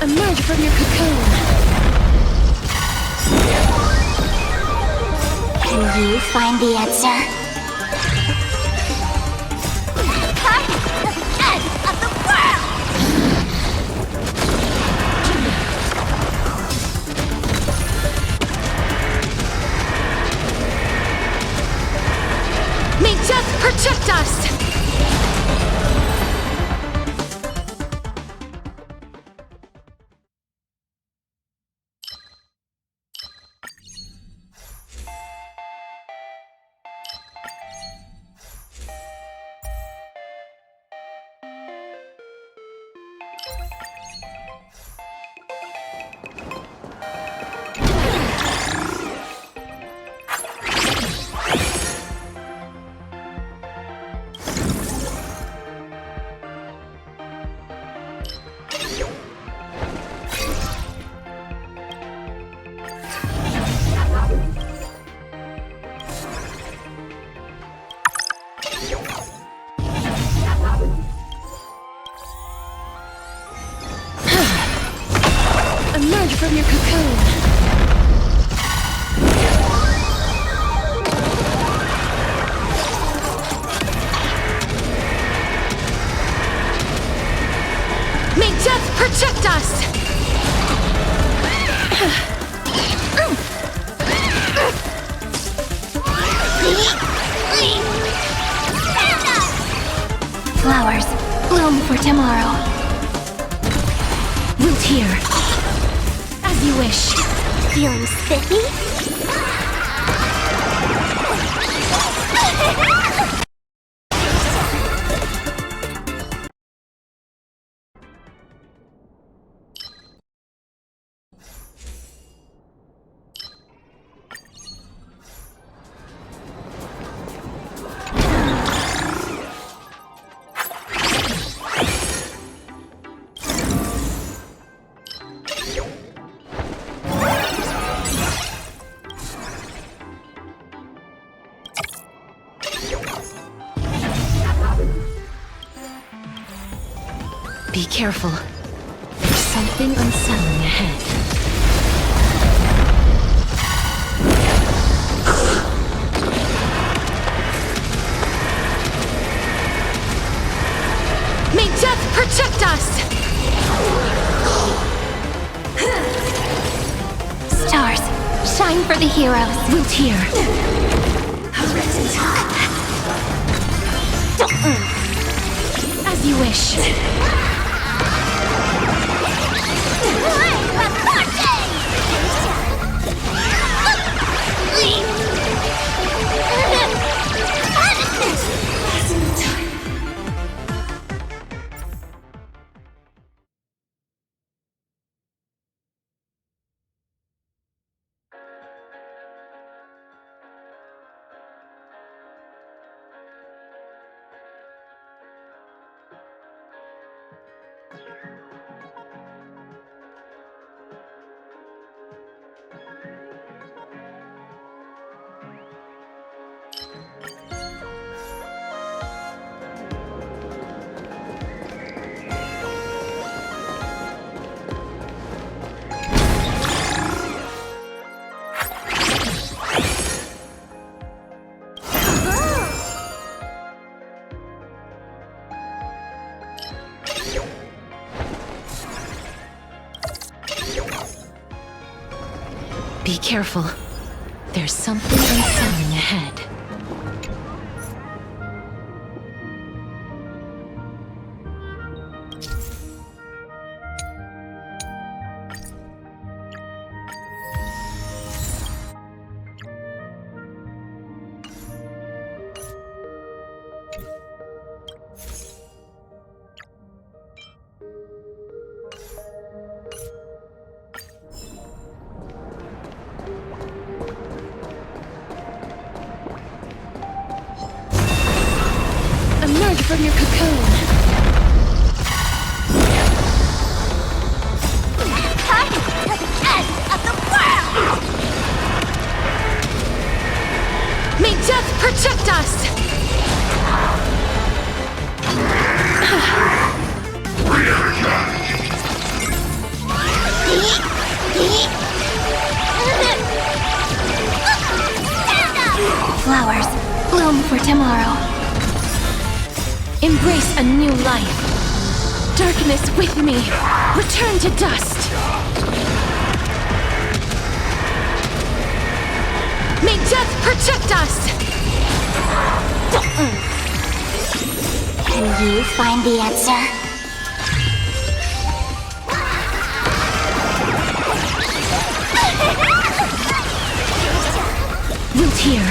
Emerge from your cocoon. Can you find the answer? I'm the end of the world! May death protect us! Emerge from your cocoon. May death protect us! Flowers bloom for tomorrow. Root here. As you wish. Feeling spiffy? Be careful. There's something unsettling ahead. May death protect us! Stars, shine for the heroes. Root here. As you wish. Be careful. There's something unsettling ahead. from your cocoon. Time to the end of the world! May death protect us! Flowers bloom for tomorrow. Embrace a new life. Darkness with me. Return to dust. May death protect us! Can you find the answer? Root here.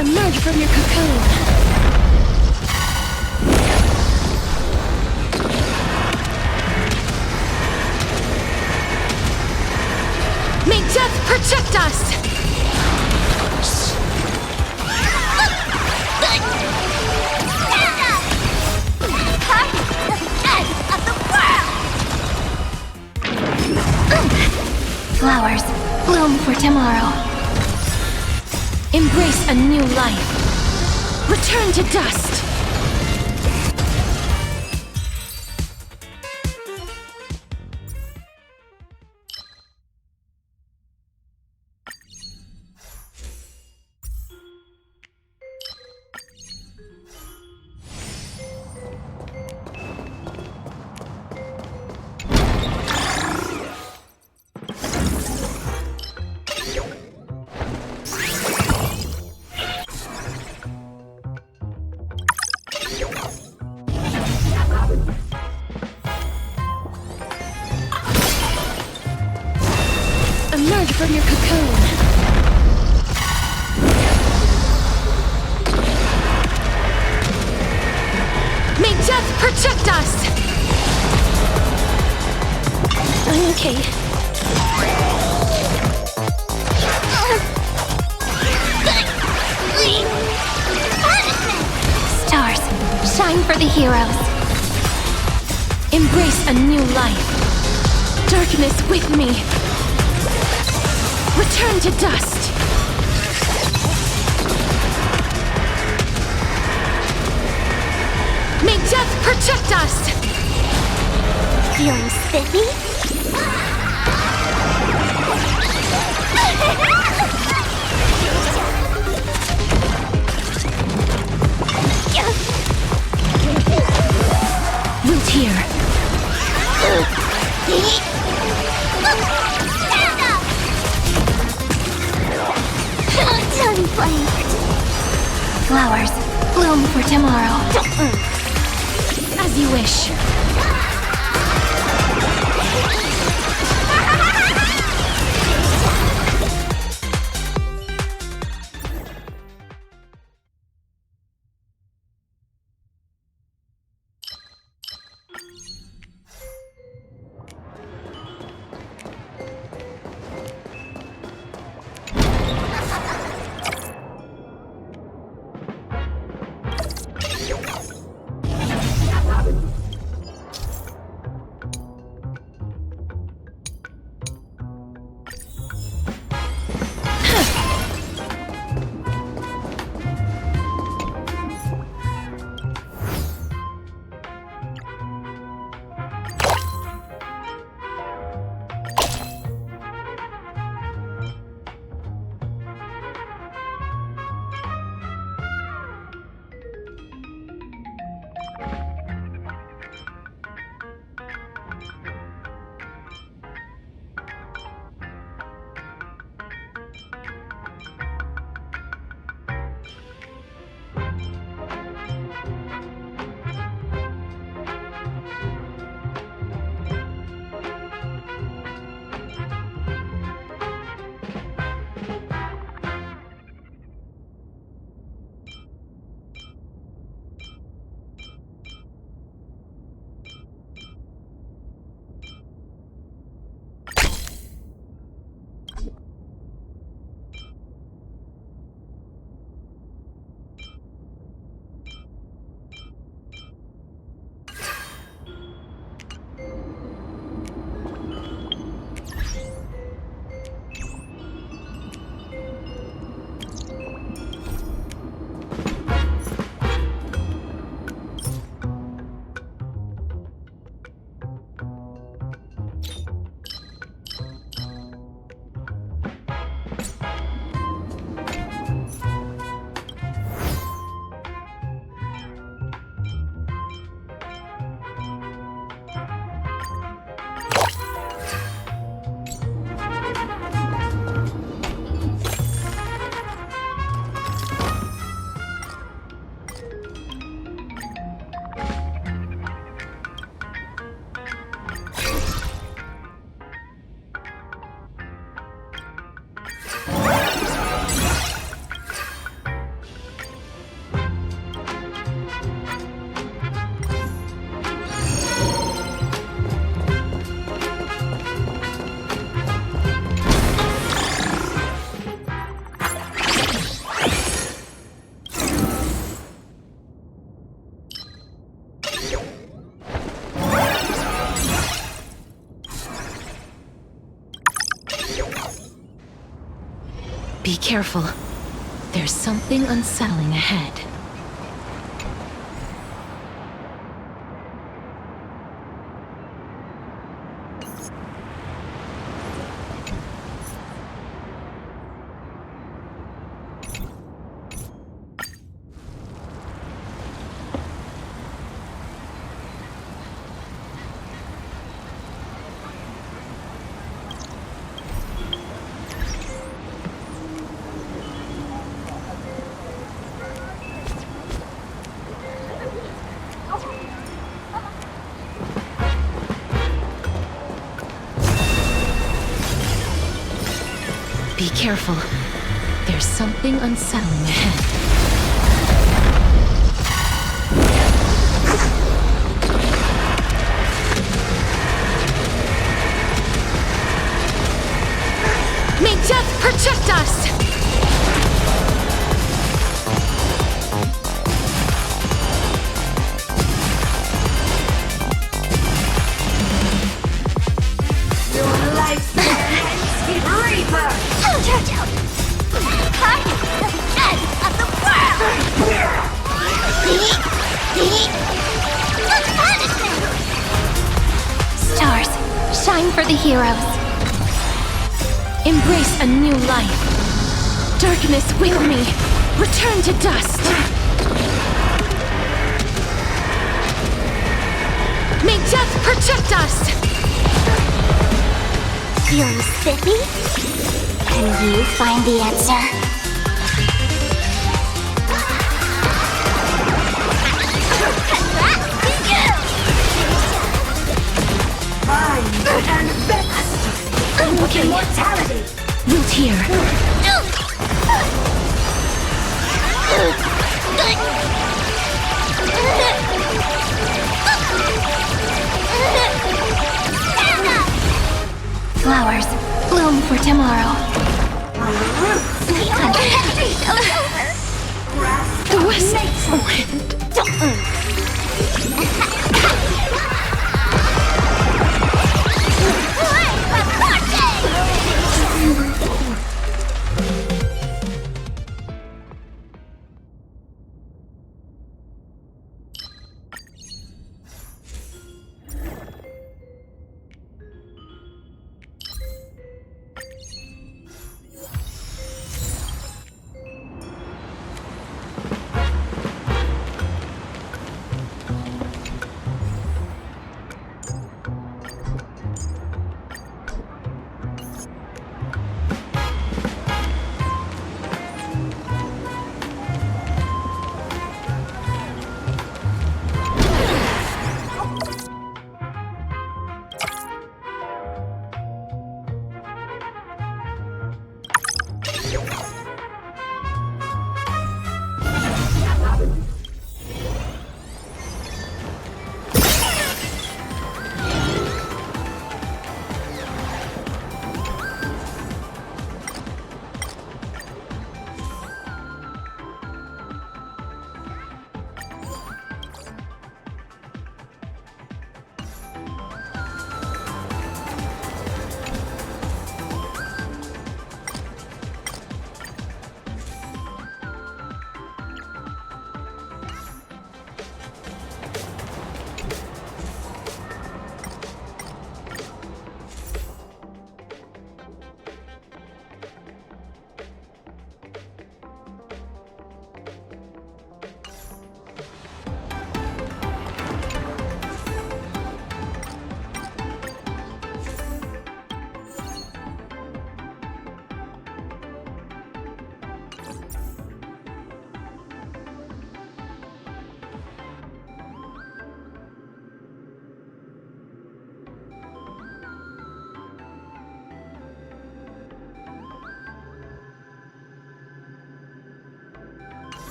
Emerge from your cocoon. May death protect us! Time to the end of the world! Flowers bloom for tomorrow. Embrace a new life. Return to dust. Emerge from your cocoon. May death protect us! I'm okay. Stars, shine for the heroes. Embrace a new life. Darkness with me. Return to dust. Protect us! Feeling spiffy? Root here. Tongue flame. Flowers, bloom for tomorrow. As you wish. Be careful. There's something unsettling ahead. Be careful. There's something unsettling ahead. May death protect us! Your life's Reaper! Charge out! Hi! End of the Time for the heroes. Embrace a new life. Darkness with me. Return to dust. May death protect us. Feeling spiffy? Can you find the answer? Congrats to you! Mind and best. Okay. Immortality. Root here. Flowers bloom for tomorrow. The west wind.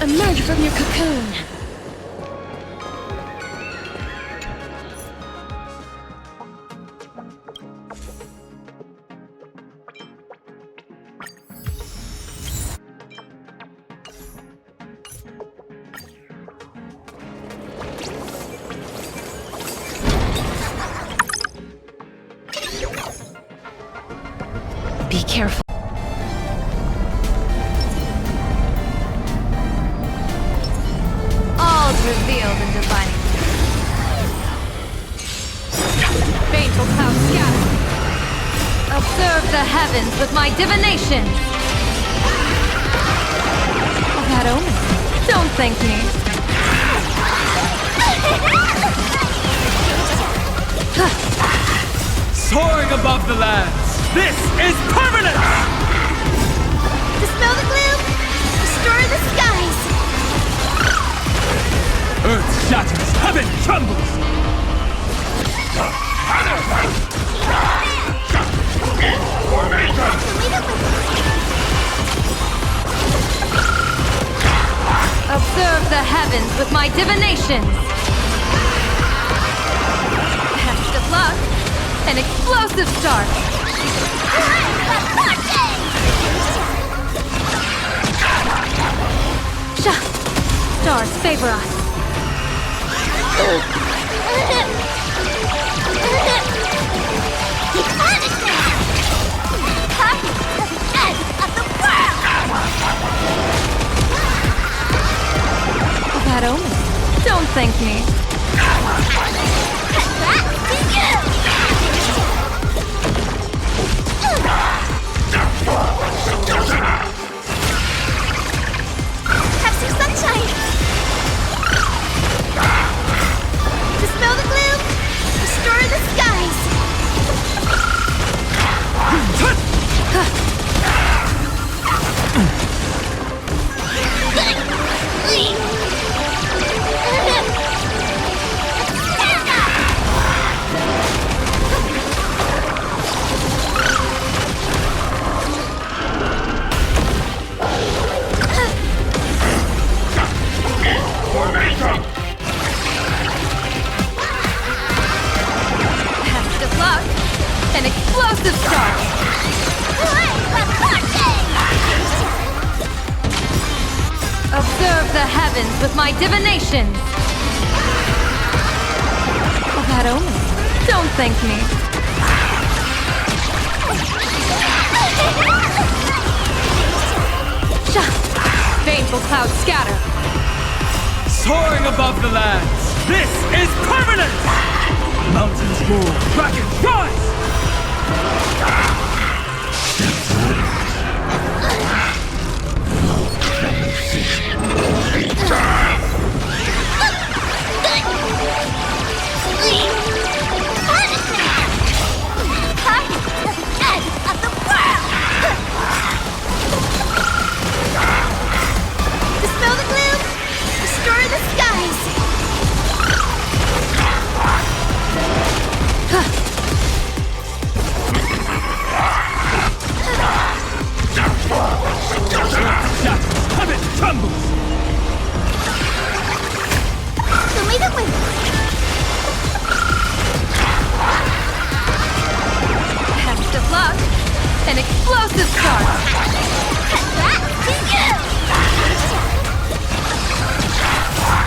Emerge from your cocoon. Be careful. All's revealed in divining. Fateful clouds scatter. Observe the heavens with my divination. That omen. Don't thank me. Soaring above the lands. This is permanent! Dispel the gloom! Restore the skies! Earth shatters, heaven trembles! Observe the heavens with my divinations. Test of luck. An explosive start. Stars favor us. That omen. Don't thank me. Have some sunshine! Dispel the gloom! Restore the skies! Test of luck. An explosive start. Observe the heavens with my divinations. That omen. Don't thank me. Fateful clouds scatter. Soaring above the lands. This is permanent! Mountains move, dragons rise! Dispel the gloom! Restore the skies! Heaven trembles! Only the wind! Test of luck. An explosive start.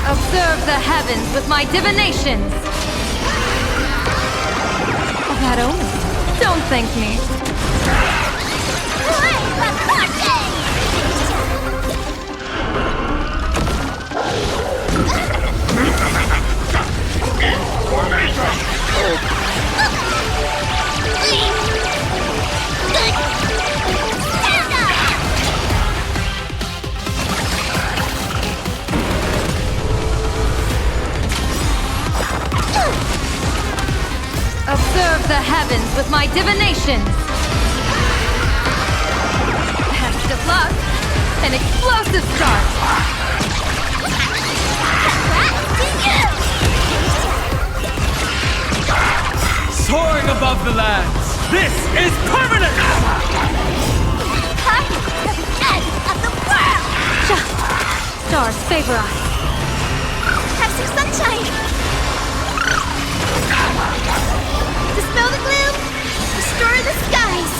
Observe the heavens with my divinations. That omen. Don't thank me. Observe the heavens with my divinations. Test of luck. An explosive start. Soaring above the lands. This is permanent! stars favor us. Have some sunshine! Dispel the gloom! Destroy the skies!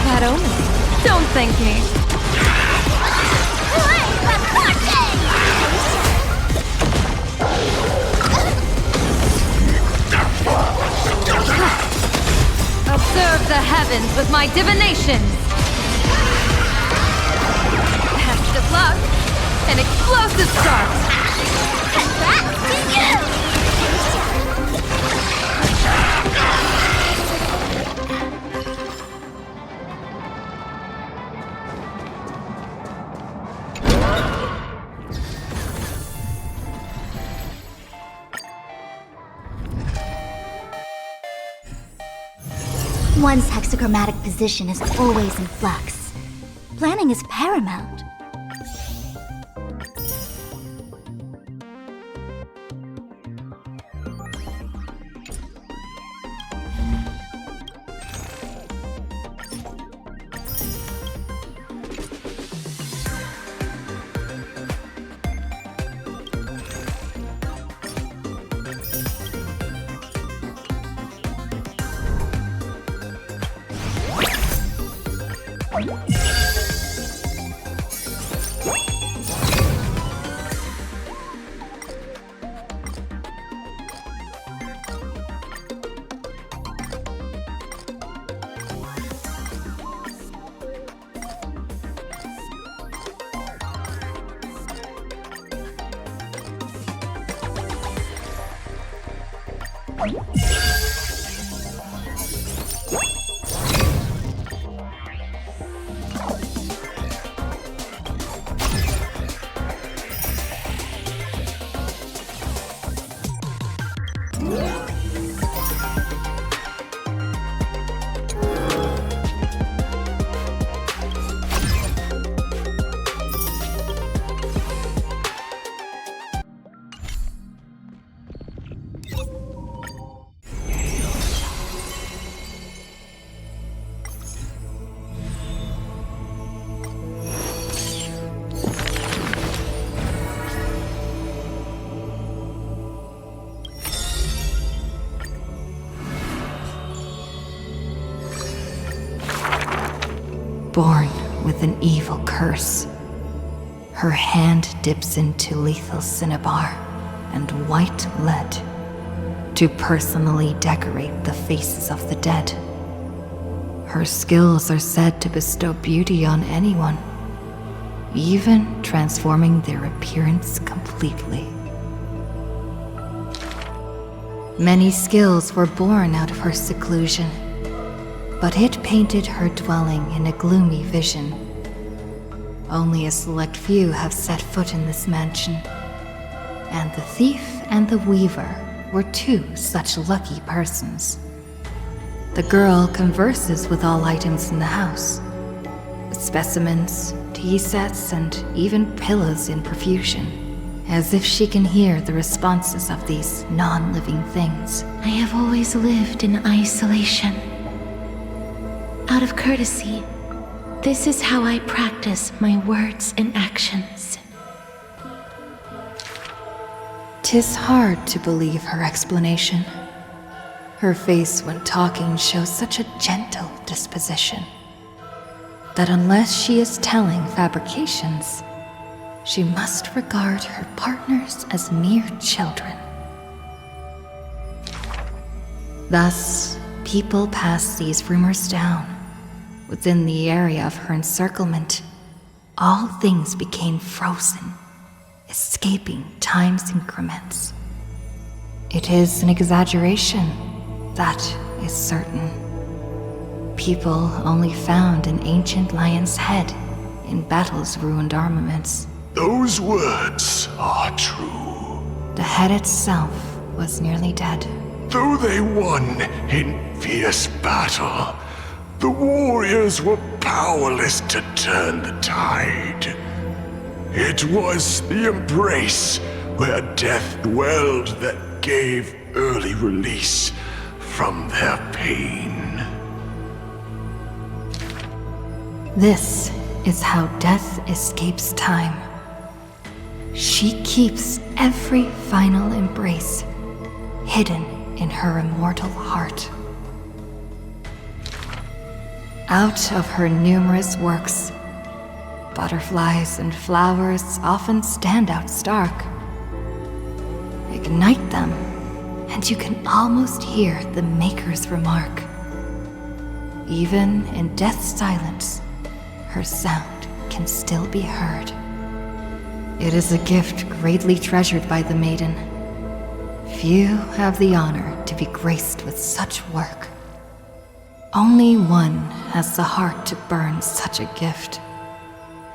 Bad omen. Don't thank me. Observe the heavens with my divinations. Best of luck. An explosive start. Congrats to you! One's hexachromatic position is always in flux. Planning is paramount. Born with an evil curse. Her hand dips into lethal cinnabar and white lead to personally decorate the faces of the dead. Her skills are said to bestow beauty on anyone, even transforming their appearance completely. Many skills were born out of her seclusion, but it painted her dwelling in a gloomy vision. Only a select few have set foot in this mansion, and the thief and the weaver were two such lucky persons. The girl converses with all items in the house, specimens, tea sets, and even pillows in profusion, as if she can hear the responses of these non-living things. I have always lived in isolation. Out of courtesy, this is how I practice my words and actions. 'Tis hard to believe her explanation. Her face when talking shows such a gentle disposition that unless she is telling fabrications, she must regard her partners as mere children. Thus, people pass these rumors down. Within the area of her encirclement, all things became frozen, escaping time's increments. It is an exaggeration, that is certain. People only found an ancient lion's head in battle's ruined armaments. Those words are true. The head itself was nearly dead. Though they won in fierce battle, the warriors were powerless to turn the tide. It was the embrace where death dwelled that gave early release from their pain. This is how death escapes time. She keeps every final embrace hidden in her immortal heart. Out of her numerous works, butterflies and flowers often stand out stark. Ignite them, and you can almost hear the maker's remark. Even in death's silence, her sound can still be heard. It is a gift greatly treasured by the maiden. Few have the honor to be graced with such work. Only one has the heart to burn such a gift,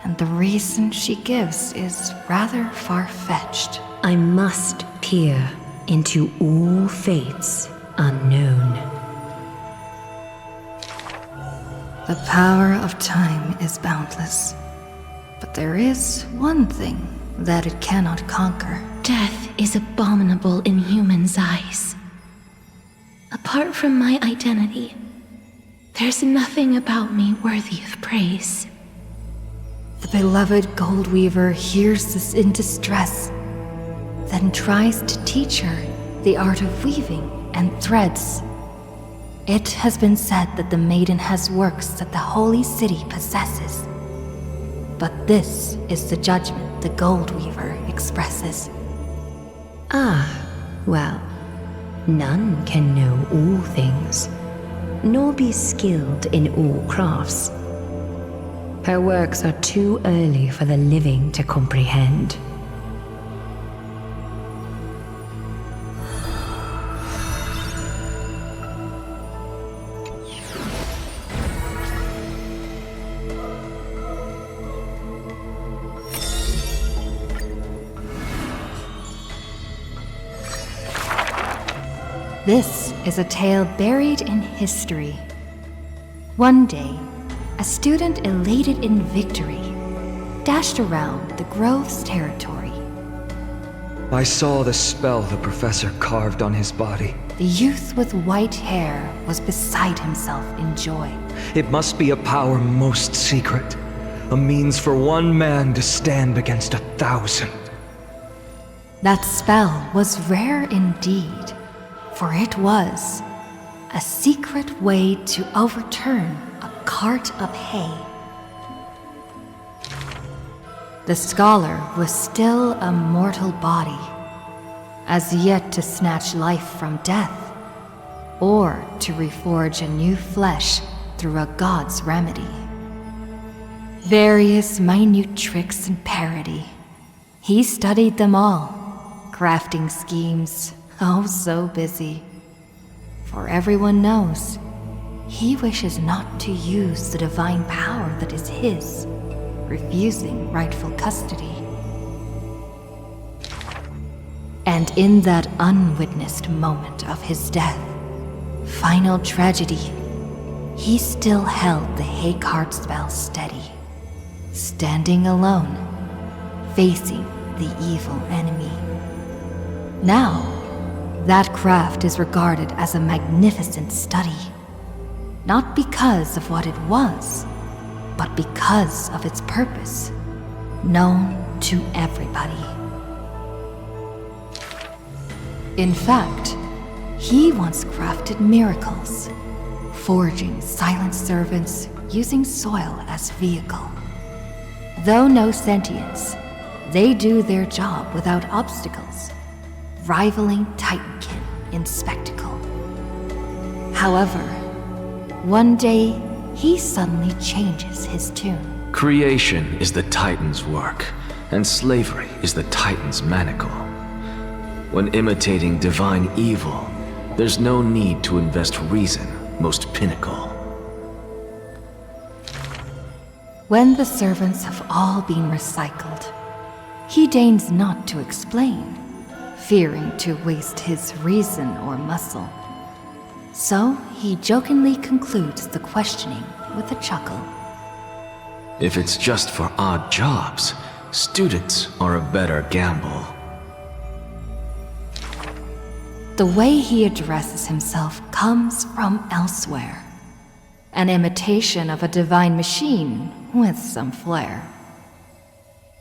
and the reason she gives is rather far-fetched. I must peer into all fates unknown. The power of time is boundless, but there is one thing that it cannot conquer. Death is abominable in humans' eyes. Apart from my identity, there's nothing about me worthy of praise. The beloved Goldweaver hears this in distress, then tries to teach her the art of weaving and threads. It has been said that the maiden has works that the holy city possesses. But this is the judgment the Goldweaver expresses. Ah, well, none can know all things, nor be skilled in all crafts. Her works are too early for the living to comprehend. This is a tale buried in history. One day, a student elated in victory dashed around the Grove's territory. I saw the spell the professor carved on his body. The youth with white hair was beside himself in joy. It must be a power most secret, a means for one man to stand against 1,000. That spell was rare indeed, for it was a secret way to overturn a cart of hay. The scholar was still a mortal body, as yet to snatch life from death, or to reforge a new flesh through a god's remedy. Various minute tricks and parody, he studied them all, crafting schemes, oh so busy. For everyone knows, he wishes not to use the divine power that is his, refusing rightful custody. And in that unwitnessed moment of his death, final tragedy, he still held the hay cart spell steady, standing alone, facing the evil enemy. Now, that craft is regarded as a magnificent study, not because of what it was, but because of its purpose, known to everybody. In fact, he once crafted miracles, forging silent servants using soil as vehicle. Though no sentience, they do their job without obstacles, rivaling Titankin in spectacle. However, one day, he suddenly changes his tune. Creation is the Titan's work, and slavery is the Titan's manacle. When imitating divine evil, there's no need to invest reason, most pinnacle. When the servants have all been recycled, he deigns not to explain, fearing to waste his reason or muscle. So he jokingly concludes the questioning with a chuckle. If it's just for odd jobs, students are a better gamble. The way he addresses himself comes from elsewhere. An imitation of a divine machine with some flair.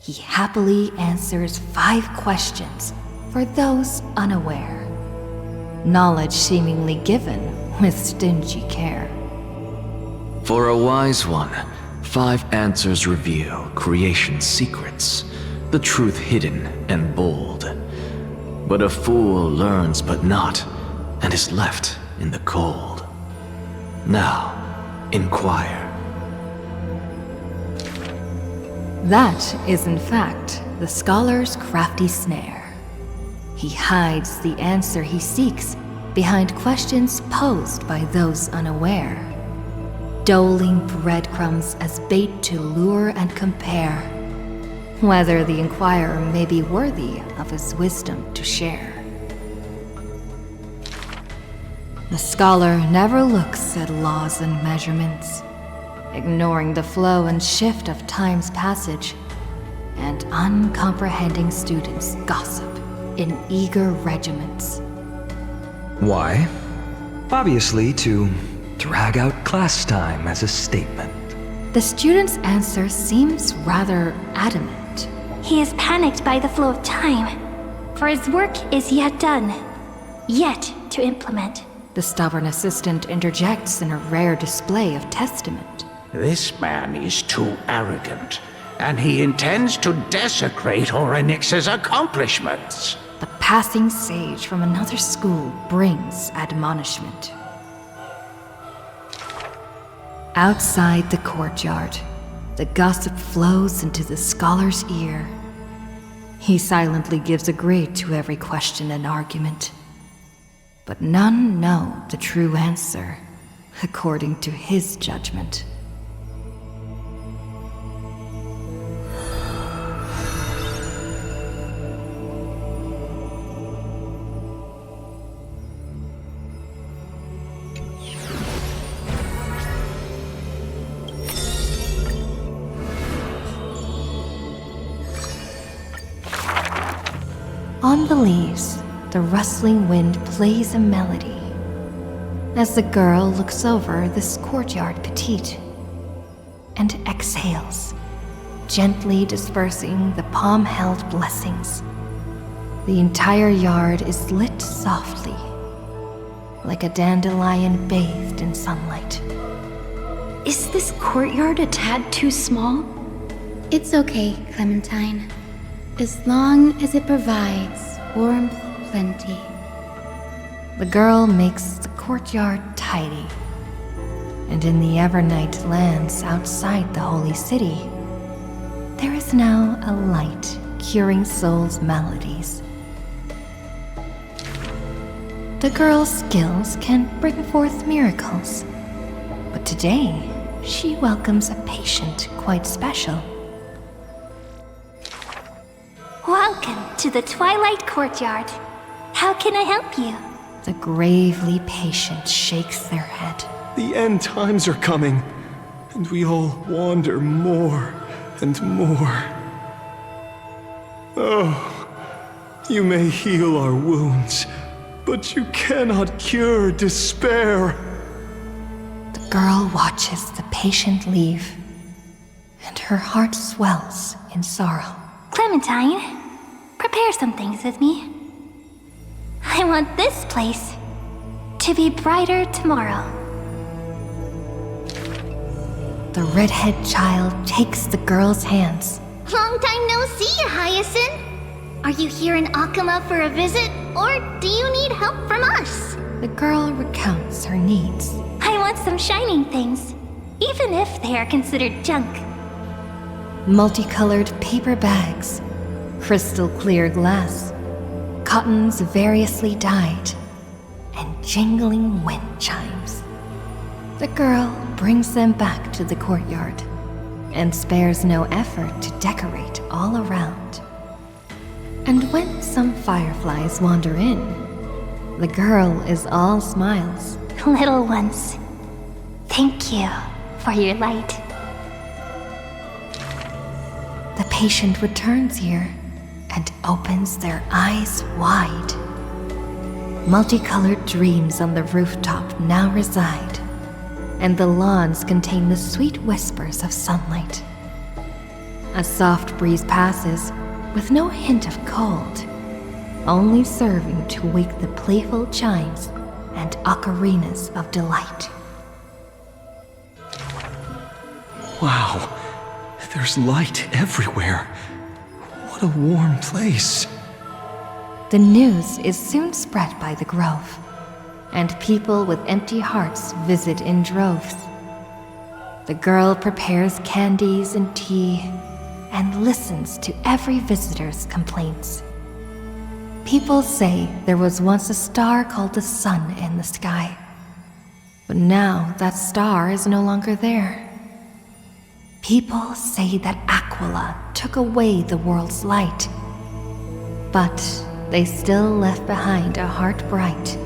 He happily answers 5 questions for those unaware. Knowledge seemingly given with stingy care. For a wise one, 5 answers reveal creation's secrets, the truth hidden and bold. But a fool learns but not, and is left in the cold. Now, inquire. That is in fact the scholar's crafty snare. He hides the answer he seeks behind questions posed by those unaware, doling breadcrumbs as bait to lure and compare, whether the inquirer may be worthy of his wisdom to share. The scholar never looks at laws and measurements, ignoring the flow and shift of time's passage, and uncomprehending students gossip in eager regiments. Why? Obviously to drag out class time as a statement. The student's answer seems rather adamant. He is panicked by the flow of time, for his work is yet done, yet to implement. The stubborn assistant interjects in a rare display of testament. This man is too arrogant, and he intends to desecrate Orynyx's accomplishments. The passing sage from another school brings admonishment. Outside the courtyard, the gossip flows into the scholar's ear. He silently gives a grade to every question and argument. But none know the true answer, according to his judgment. On the leaves, the rustling wind plays a melody as the girl looks over this courtyard petite and exhales, gently dispersing the palm-held blessings. The entire yard is lit softly, like a dandelion bathed in sunlight. Is this courtyard a tad too small? It's okay, Clementine. As long as it provides warmth plenty. The girl makes the courtyard tidy, and in the Evernight lands outside the holy city, there is now a light curing souls' maladies. The girl's skills can bring forth miracles, but today she welcomes a patient quite special. Welcome to the Twilight Courtyard. How can I help you? The gravely patient shakes their head. The end times are coming, and we all wander more and more. Oh, you may heal our wounds, but you cannot cure despair. The girl watches the patient leave, and her heart swells in sorrow. Clementine, prepare some things with me. I want this place to be brighter tomorrow. The redhead child takes the girl's hands. Long time no see, Hyacinth. Are you here in Akama for a visit, or do you need help from us? The girl recounts her needs. I want some shining things, even if they are considered junk. Multicolored paper bags, crystal clear glass, cottons variously dyed, and jingling wind chimes. The girl brings them back to the courtyard and spares no effort to decorate all around. And when some fireflies wander in, the girl is all smiles. Little ones, thank you for your light. The patient returns here and opens their eyes wide. Multicolored dreams on the rooftop now reside, and the lawns contain the sweet whispers of sunlight. A soft breeze passes with no hint of cold, only serving to wake the playful chimes and ocarinas of delight. Wow, there's light everywhere. What a warm place. The news is soon spread by the grove, and people with empty hearts visit in droves. The girl prepares candies and tea and listens to every visitor's complaints. People say there was once a star called the sun in the sky, but now that star is no longer there. People say that Aquila took away the world's light, but they still left behind a heart bright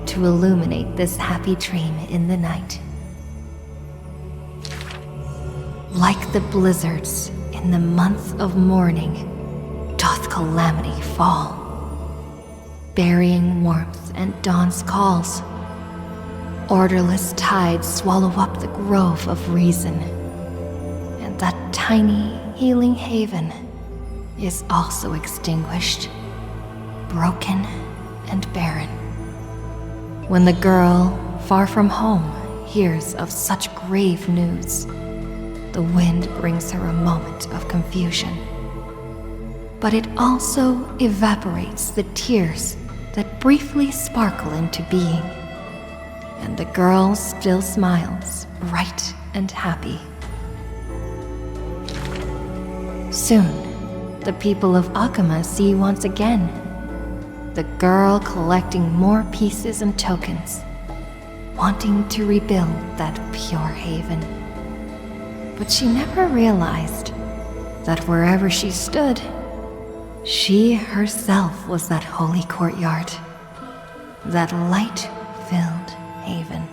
to illuminate this happy dream in the night. Like the blizzards in the month of mourning, doth calamity fall, burying warmth and dawn's calls. Orderless tides swallow up the grove of reason, and that tiny healing haven is also extinguished, broken and barren. When the girl, far from home, hears of such grave news, the wind brings her a moment of confusion. But it also evaporates the tears that briefly sparkle into being, and the girl still smiles, bright and happy. Soon, the people of Akama see once again the girl collecting more pieces and tokens, wanting to rebuild that pure haven. But she never realized that wherever she stood, she herself was that holy courtyard, that light-filled haven.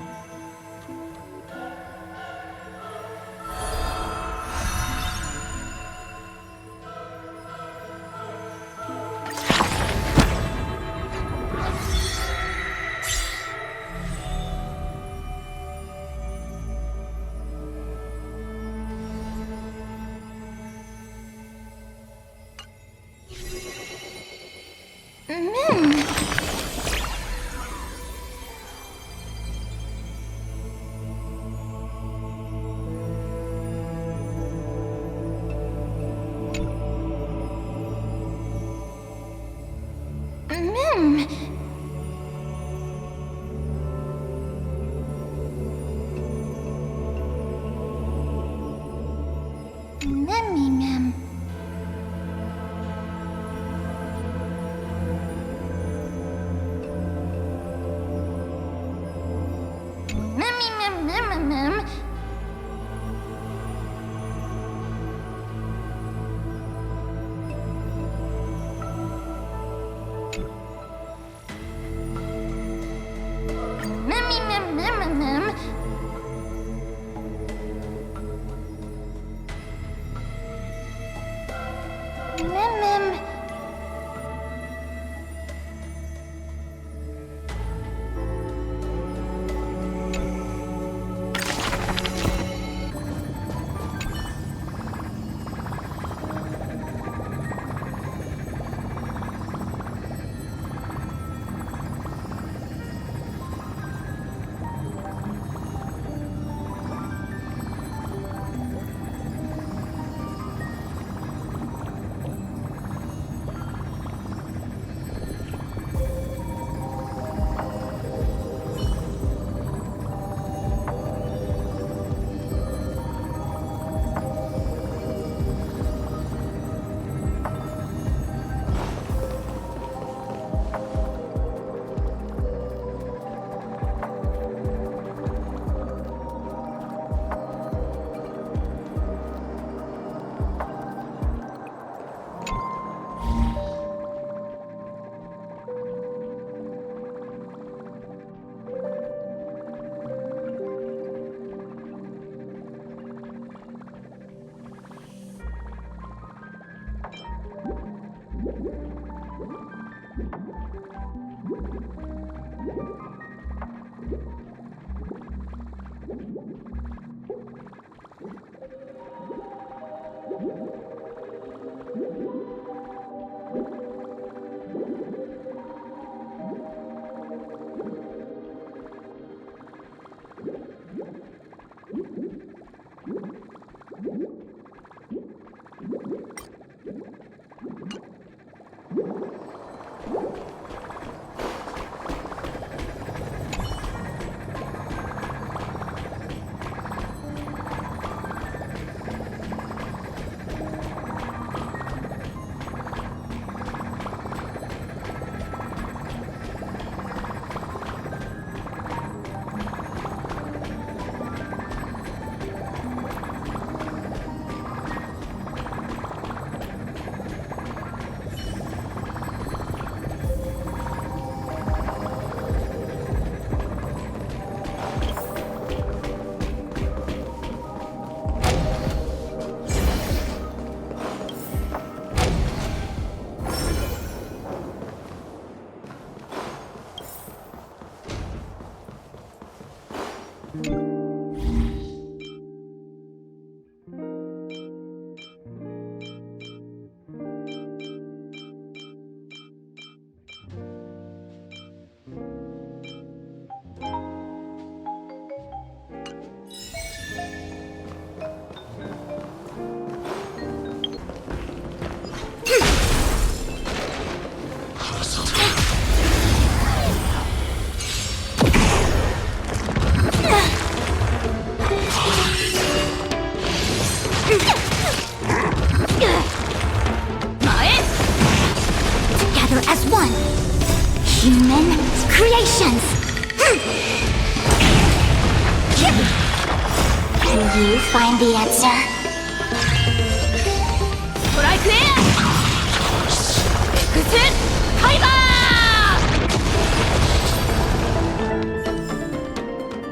Find the answer.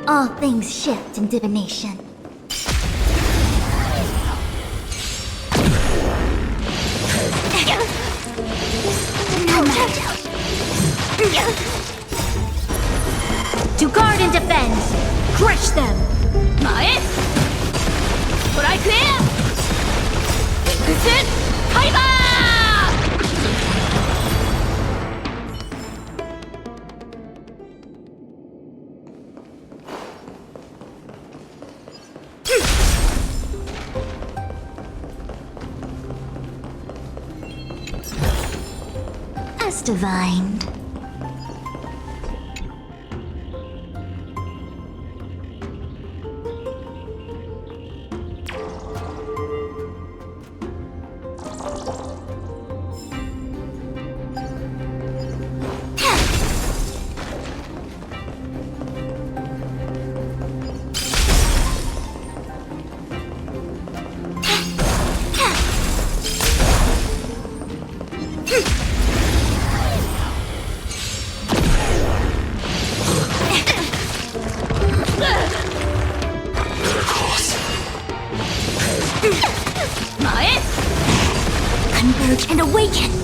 All things shift in divination. To guard and defend, crush them. As divined. Converge and awaken!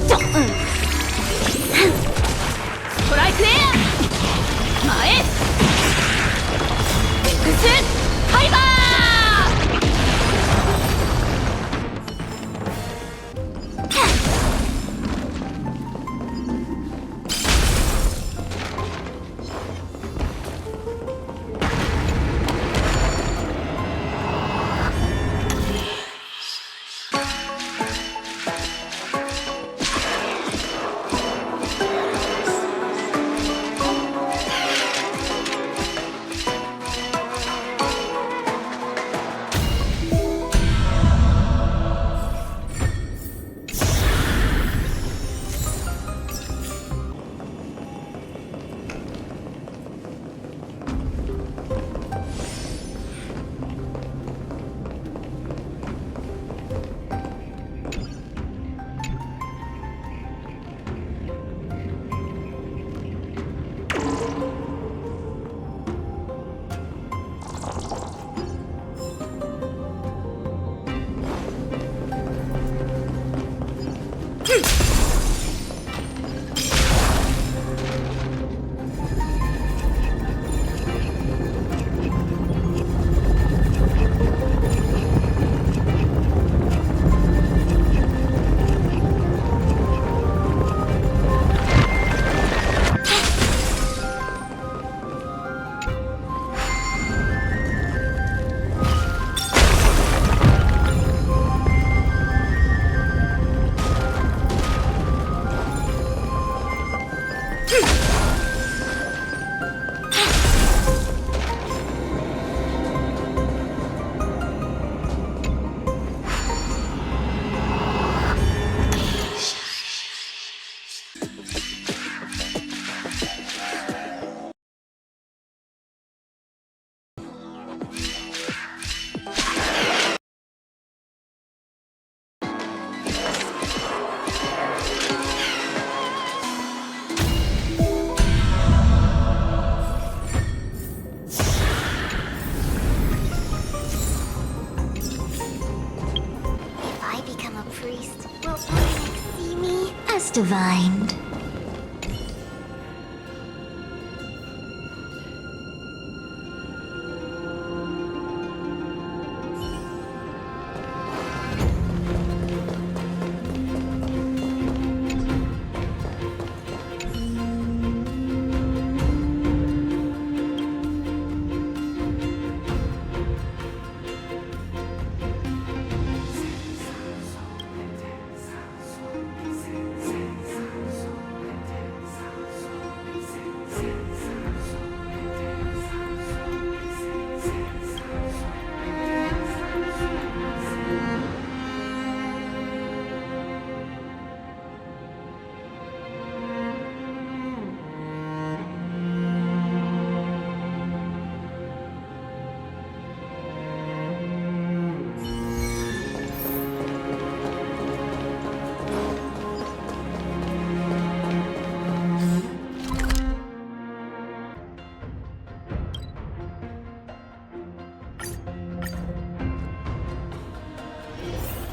divined.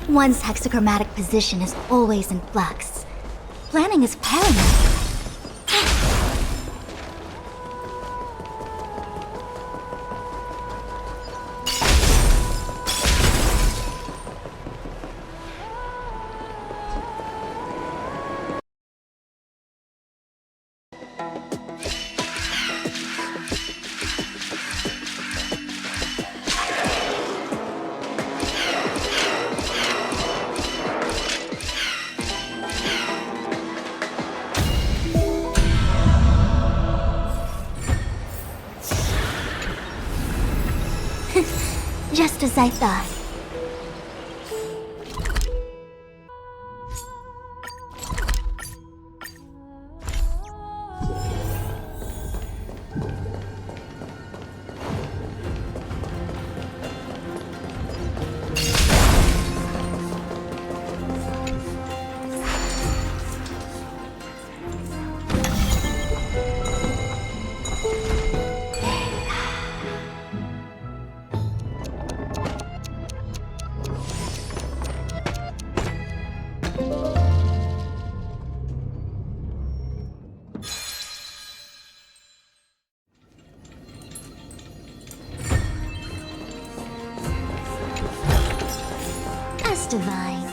One's hexachromatic position is always in flux. Planning is paramount. Just as I thought. Divine.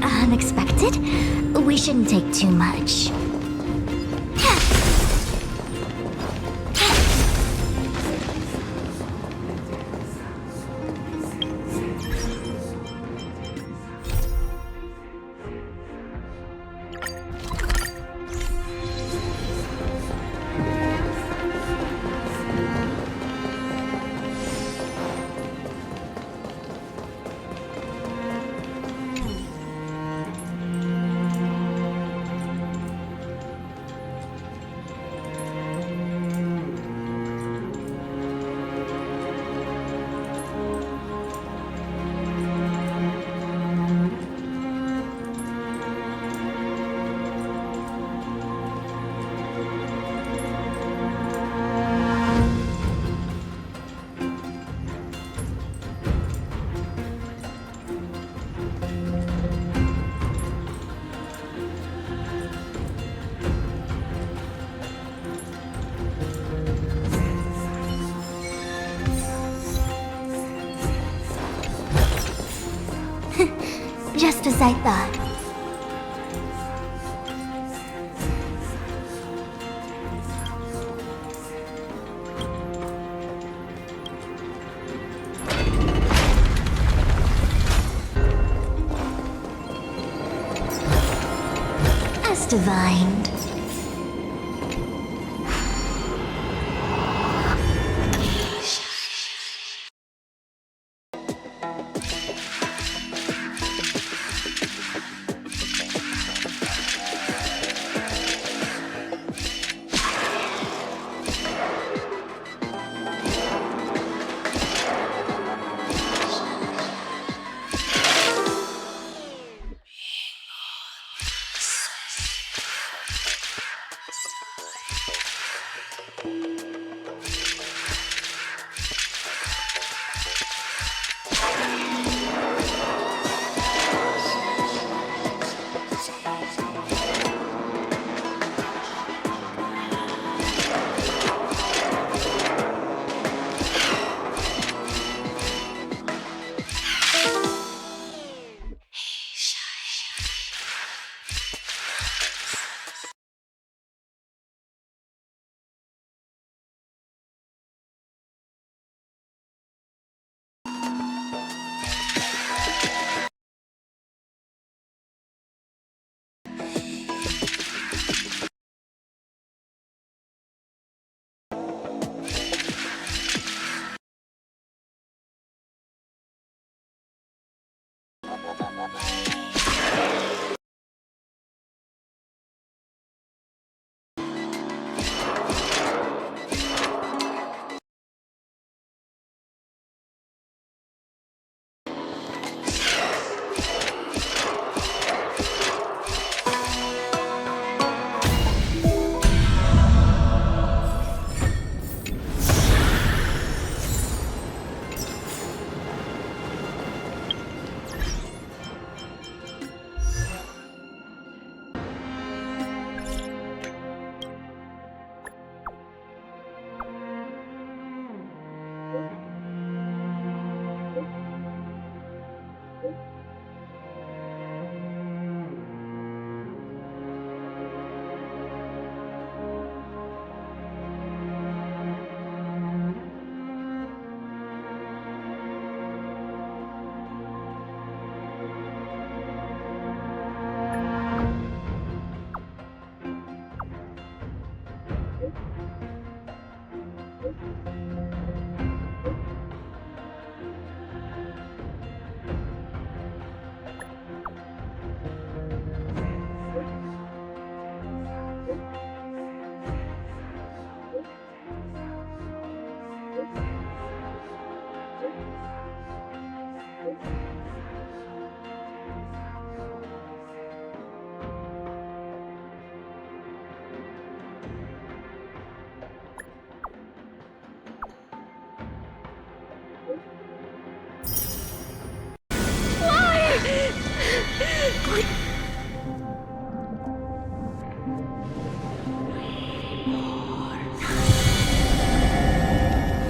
Unexpected? We shouldn't take too much. Just as I thought. As divined.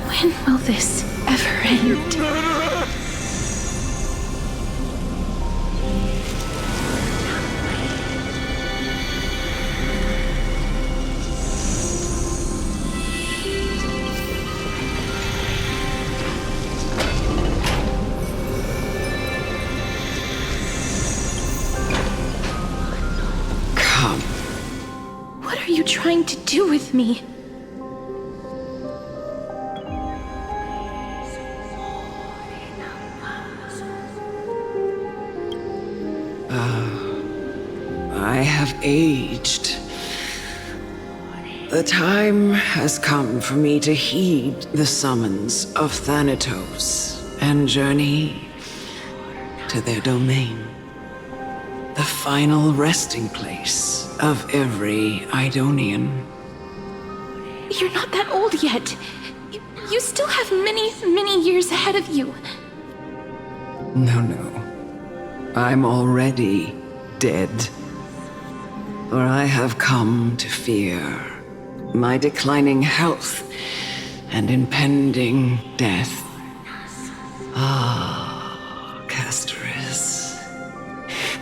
When will this ever end? Come. What are you trying to do with me? I have aged. The time has come for me to heed the summons of Thanatos and journey to their domain. The final resting place of every Idonian. You're not that old yet. You still have many, many years ahead of you. No. I'm already dead. For I have come to fear my declining health and impending death. Ah, Castoris.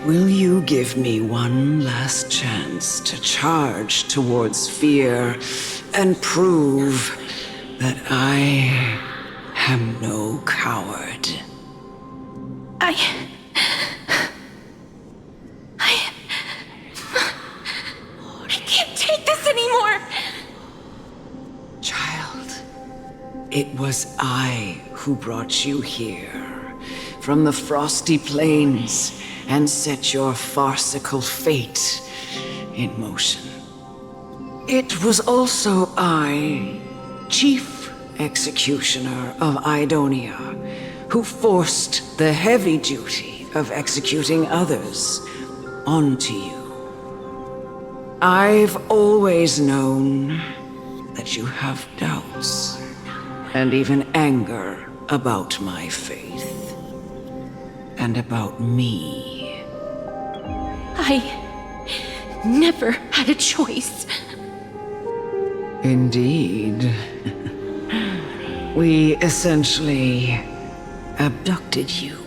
Will you give me one last chance to charge towards fear and prove that I am no coward? I can't take this anymore! Child, it was I who brought you here from the frosty plains and set your farcical fate in motion. It was also I, Chief Executioner of Idonia, who forced the heavy duty of executing others onto you. I've always known that you have doubts and even anger about my faith and about me. I never had a choice. Indeed. We essentially abducted you.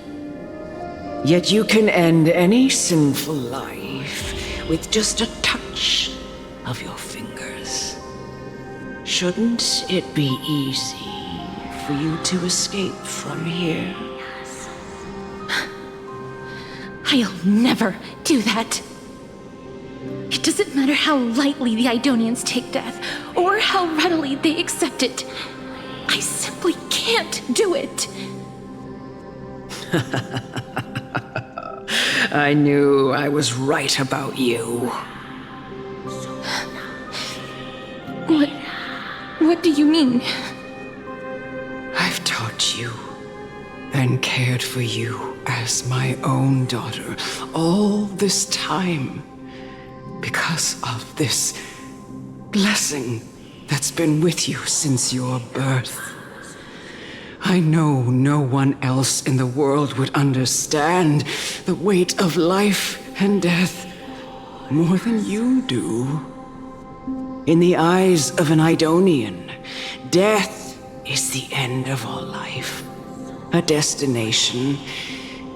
Yet you can end any sinful life with just a touch of your fingers. Shouldn't it be easy for you to escape from here? I'll never do that. It doesn't matter how lightly the Idonians take death, or how readily they accept it. I simply can't do it. I knew I was right about you. What do you mean? I've taught you and cared for you as my own daughter all this time because of this blessing that's been with you since your birth. I know no one else in the world would understand the weight of life and death more than you do. In the eyes of an Idonian, death is the end of all life. A destination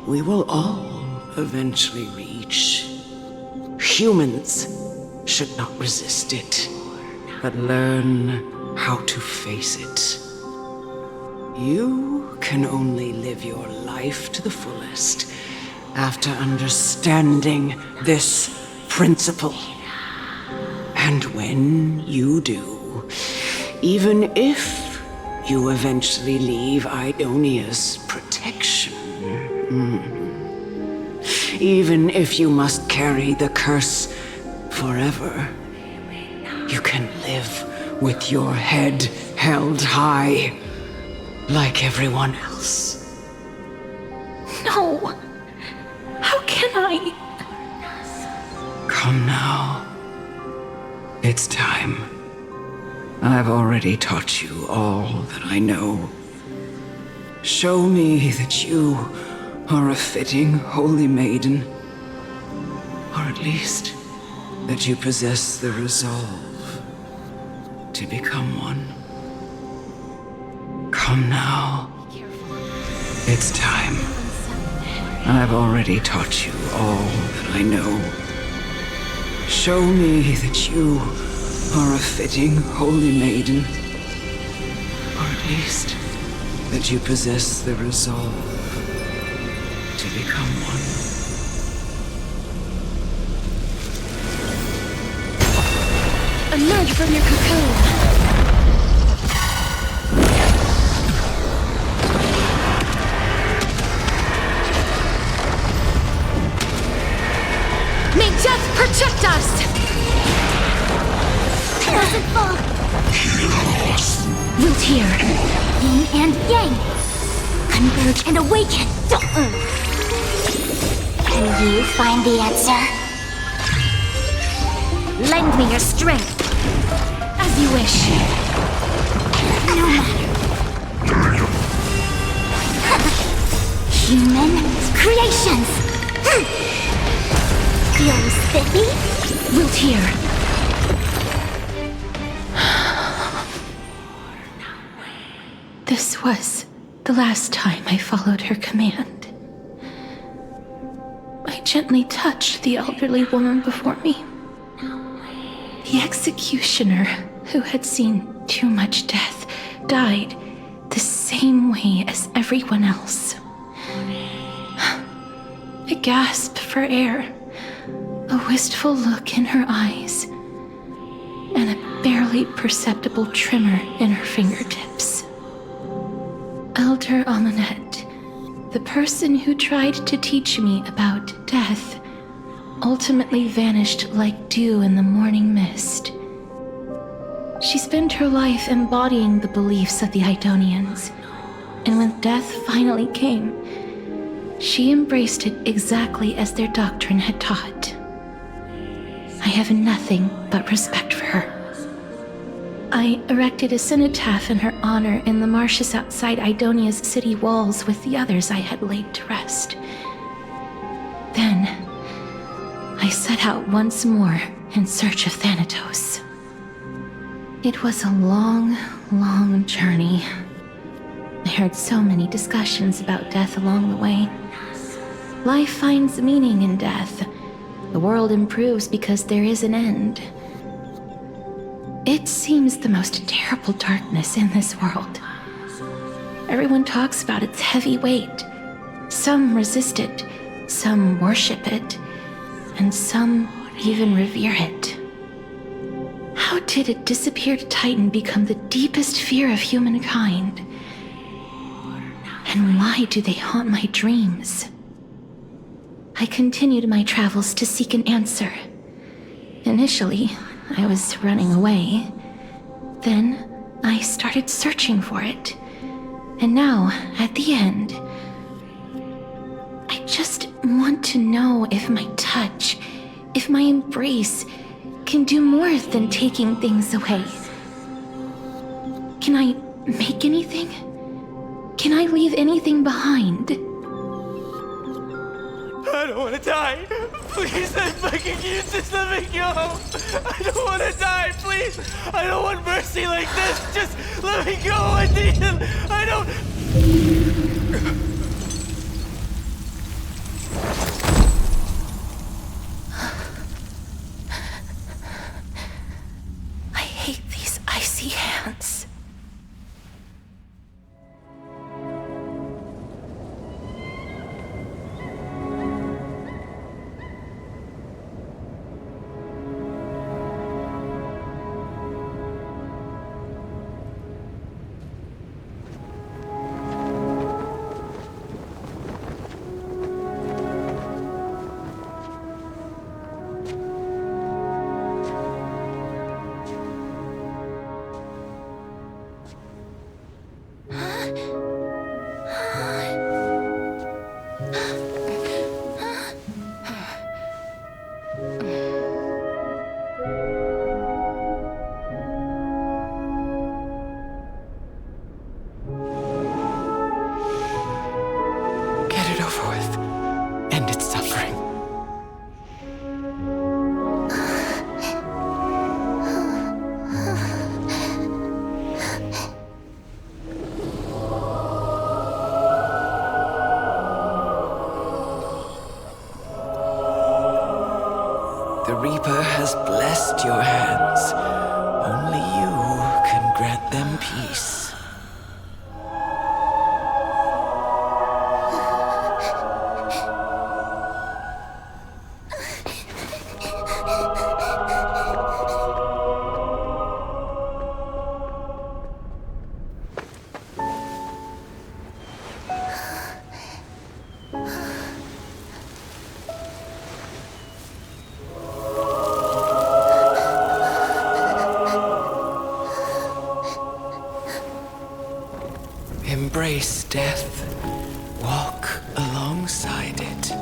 we will all eventually reach. Humans should not resist it, but learn how to face it. You can only live your life to the fullest after understanding this principle. And when you do, even if you eventually leave Idonia's protection, even if you must carry the curse forever, you can live with your head held high, like everyone else. No! How can I? Come now. It's time. I've already taught you all that I know. Show me that you are a fitting holy maiden, or at least that you possess the resolve to become one. Come now. It's time. I've already taught you all that I know. Show me that you are a fitting holy maiden, or at least that you possess the resolve to become one. Emerge from your cocoon! May death protect us! Doesn't fall. Root here. Yin and yang. Converge and awaken. Can you find the answer? Lend me your strength. As you wish. No matter. Human creations. Feels spiffy? Root here. This was the last time I followed her command. I gently touched the elderly woman before me. The executioner, who had seen too much death, died the same way as everyone else. A gasp for air, a wistful look in her eyes, and a barely perceptible tremor in her fingertips. Elder Amunet, the person who tried to teach me about death, ultimately vanished like dew in the morning mist. She spent her life embodying the beliefs of the Idonians, and when death finally came, she embraced it exactly as their doctrine had taught. I have nothing but respect for her. I erected a cenotaph in her honor in the marshes outside Idonia's city walls with the others I had laid to rest. Then, I set out once more in search of Thanatos. It was a long, long journey. I heard so many discussions about death along the way. Life finds meaning in death. The world improves because there is an end. It seems the most terrible darkness in this world. Everyone talks about its heavy weight. Some resist it, some worship it, and some even revere it. How did a disappeared titan become the deepest fear of humankind? And why do they haunt my dreams? I continued my travels to seek an answer. Initially, I was running away. Then, I started searching for it. And now, at the end, I just want to know if my touch, if my embrace, can do more than taking things away. Can I make anything? Can I leave anything behind? I don't want to die. Please, I fucking you just let me go. I don't want to die, please. I don't want mercy like this. Just let me go. I need him. I don't... I hate these icy hands. The Reaper has blessed your hands. Only you can grant them peace. Embrace death. Walk alongside it.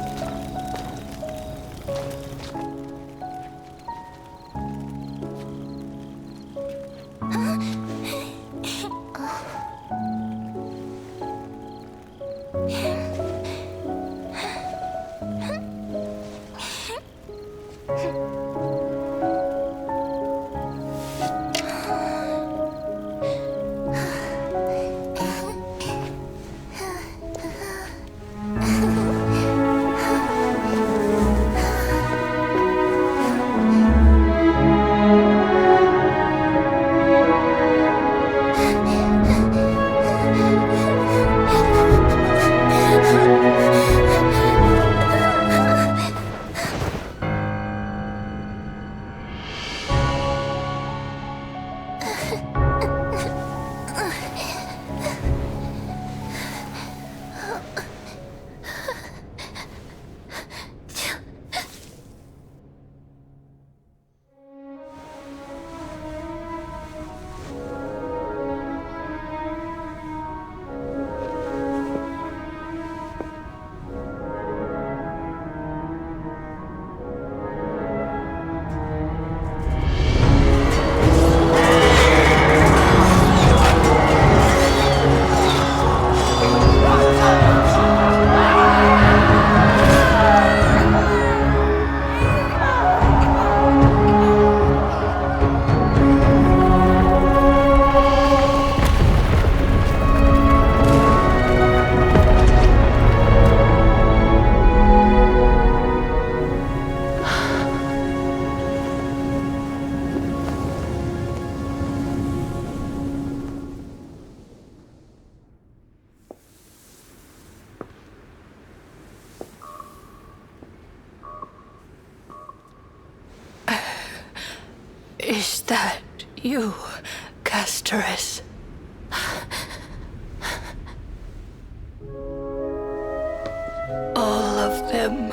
that you, Castoris? All of them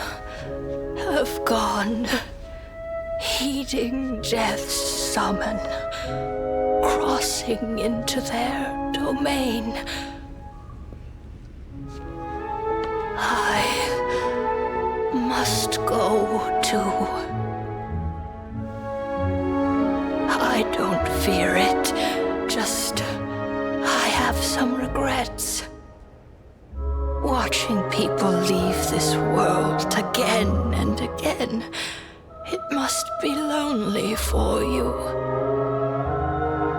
have gone, heeding death's summon, crossing into their domain. I must go too. I don't fear it, just I have some regrets. Watching people leave this world again and again, it must be lonely for you.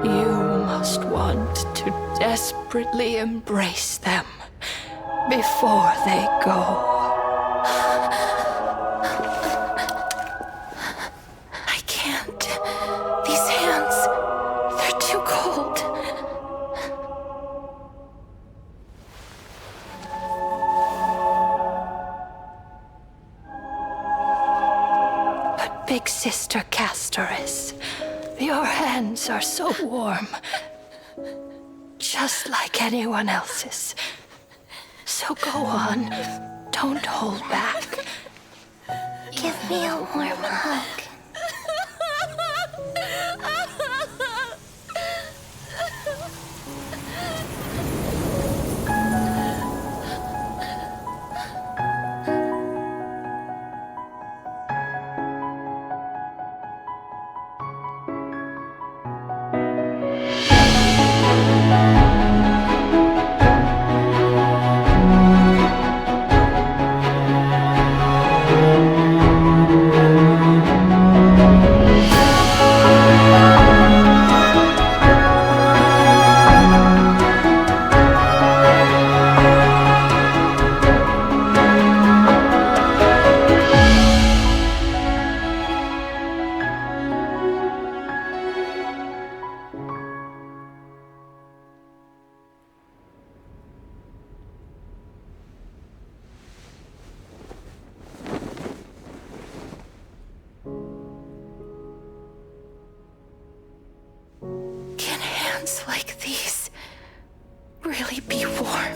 You must want to desperately embrace them before they go. I can't. These hands, they're too cold. But Big Sister Castoris, your hands are so warm. Just like anyone else's. So go on. Don't hold back. Give me a warm hug. Like these really be warm?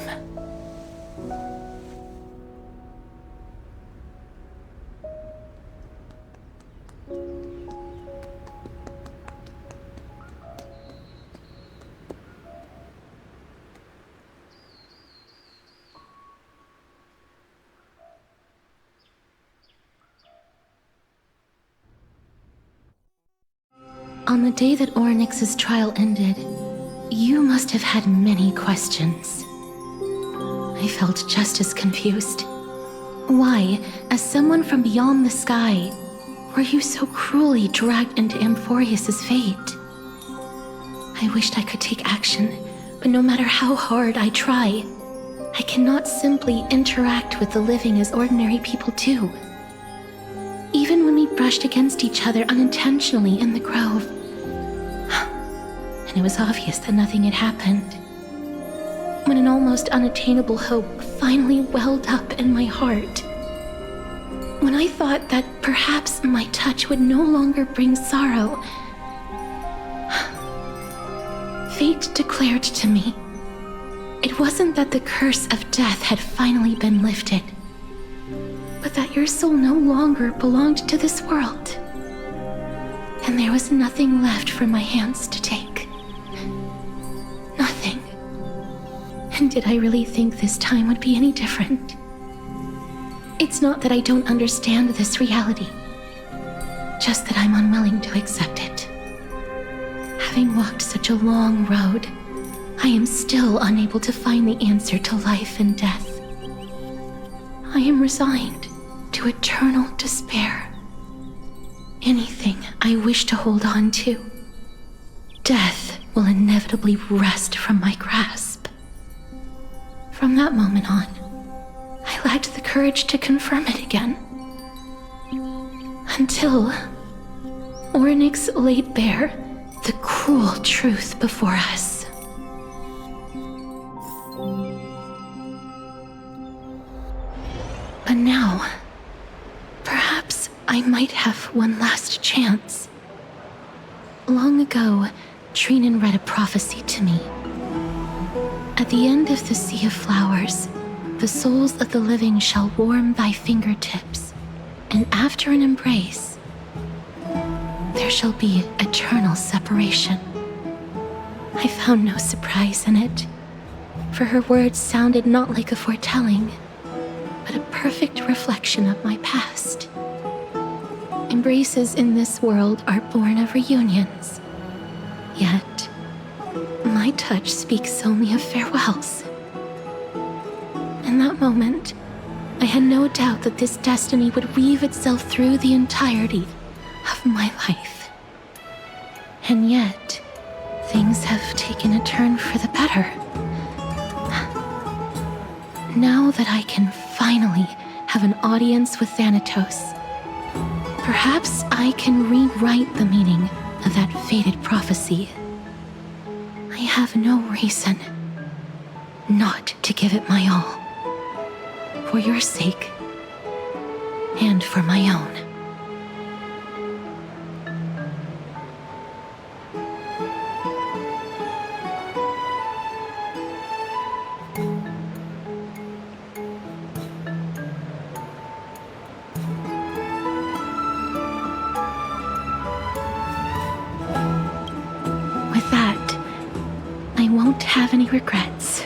On the day that Orynyx's trial ended, you must have had many questions. I felt just as confused. Why, as someone from beyond the sky, were you so cruelly dragged into Amphorius's fate? I wished I could take action, but no matter how hard I try, I cannot simply interact with the living as ordinary people do. Even when we brushed against each other unintentionally in the grove, and it was obvious that nothing had happened. When an almost unattainable hope finally welled up in my heart. When I thought that perhaps my touch would no longer bring sorrow, fate declared to me, it wasn't that the curse of death had finally been lifted, but that your soul no longer belonged to this world. And there was nothing left for my hands to take. Nothing. And did I really think this time would be any different? It's not that I don't understand this reality, just that I'm unwilling to accept it. Having walked such a long road, I am still unable to find the answer to life and death. I am resigned to eternal despair. Anything I wish to hold on to, death will inevitably wrest from my grasp. From that moment on, I lacked the courage to confirm it again. Until Orynyx laid bare the cruel truth before us. But now, perhaps I might have one last chance. Long ago, Trinan read a prophecy to me. At the end of the sea of flowers, the souls of the living shall warm thy fingertips, and after an embrace, there shall be eternal separation. I found no surprise in it, for her words sounded not like a foretelling, but a perfect reflection of my past. Embraces in this world are born of reunions, yet my touch speaks only of farewells. In that moment, I had no doubt that this destiny would weave itself through the entirety of my life. And yet, things have taken a turn for the better. Now that I can finally have an audience with Thanatos, perhaps I can rewrite the meaning of that fated prophecy. I have no reason not to give it my all. For your sake, and for my own. With that, I won't have any regrets.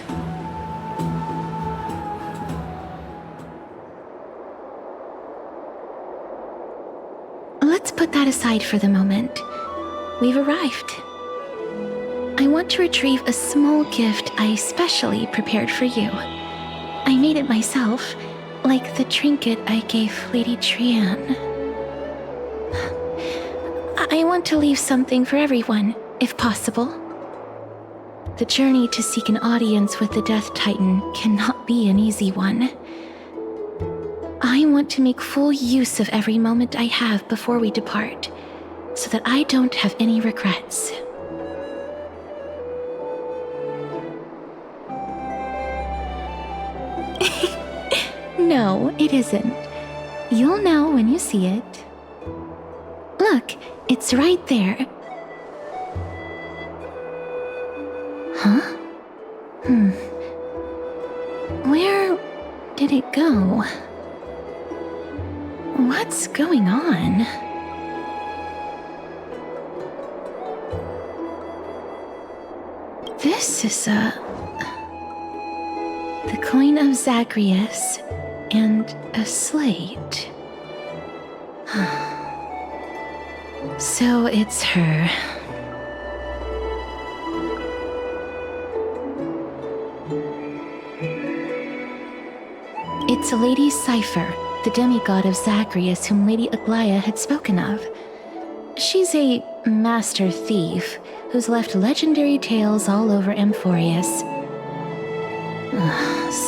Let's put that aside for the moment. We've arrived. I want to retrieve a small gift I specially prepared for you. I made it myself, like the trinket I gave Lady Trian. I want to leave something for everyone, if possible. The journey to seek an audience with the Death Titan cannot be an easy one. I want to make full use of every moment I have before we depart, so that I don't have any regrets. No, it isn't. You'll know when you see it. Look, it's right there. Huh? Where did it go? What's going on? This is the coin of Zagreus and a slate. So it's her. It's Lady Cypher, the demigod of Zagreus whom Lady Aglaia had spoken of. She's a master thief who's left legendary tales all over Amphorius.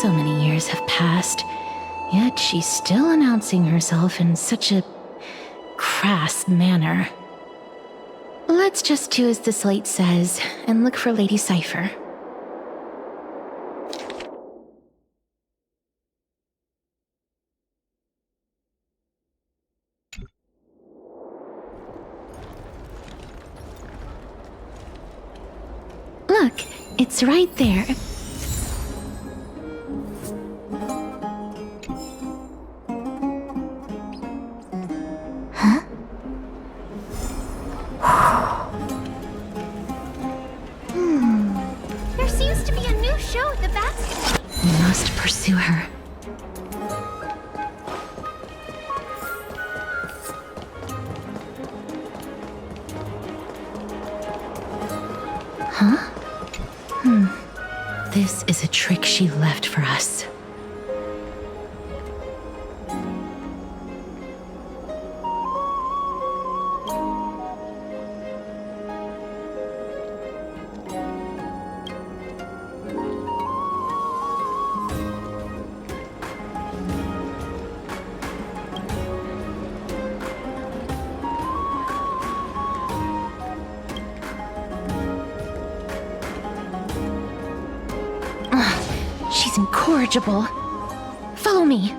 So many years have passed, yet she's still announcing herself in such a crass manner. Let's just do as the slate says and look for Lady Cypher. Look, it's right there. Huh? There seems to be a new show at the basket. We must pursue her. Huh? This is a trick she left for us. She's incorrigible. Follow me.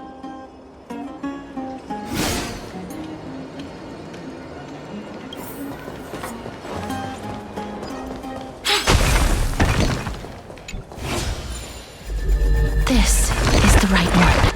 right one.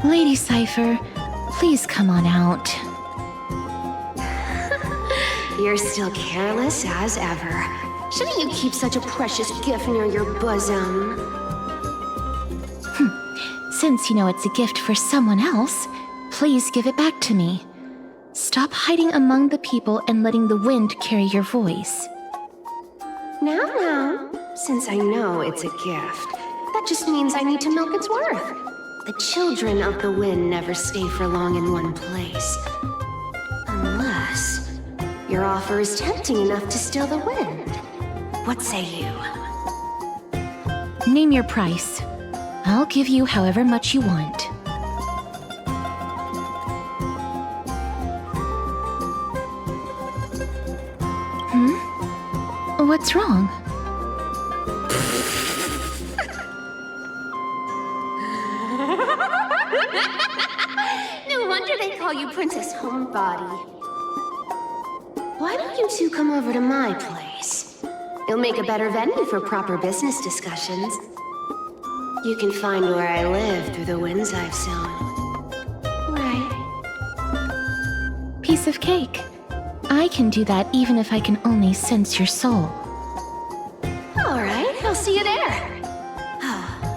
Lady Cypher, please come on out. You're still careless as ever. Shouldn't you keep such a precious gift near your bosom? Since you know it's a gift for someone else, please give it back to me. Stop hiding among the people and letting the wind carry your voice. Now, since I know it's a gift, that just means I need to milk its worth. The children of the wind never stay for long in one place. Unless your offer is tempting enough to steal the wind. What say you? Name your price. I'll give you however much you want. What's wrong? No wonder they call you Princess Homebody. Why don't you two come over to my place? It'll make a better venue for proper business discussions. You can find where I live through the winds I've sown. Right? Piece of cake. I can do that even if I can only sense your soul. All right, I'll see you there.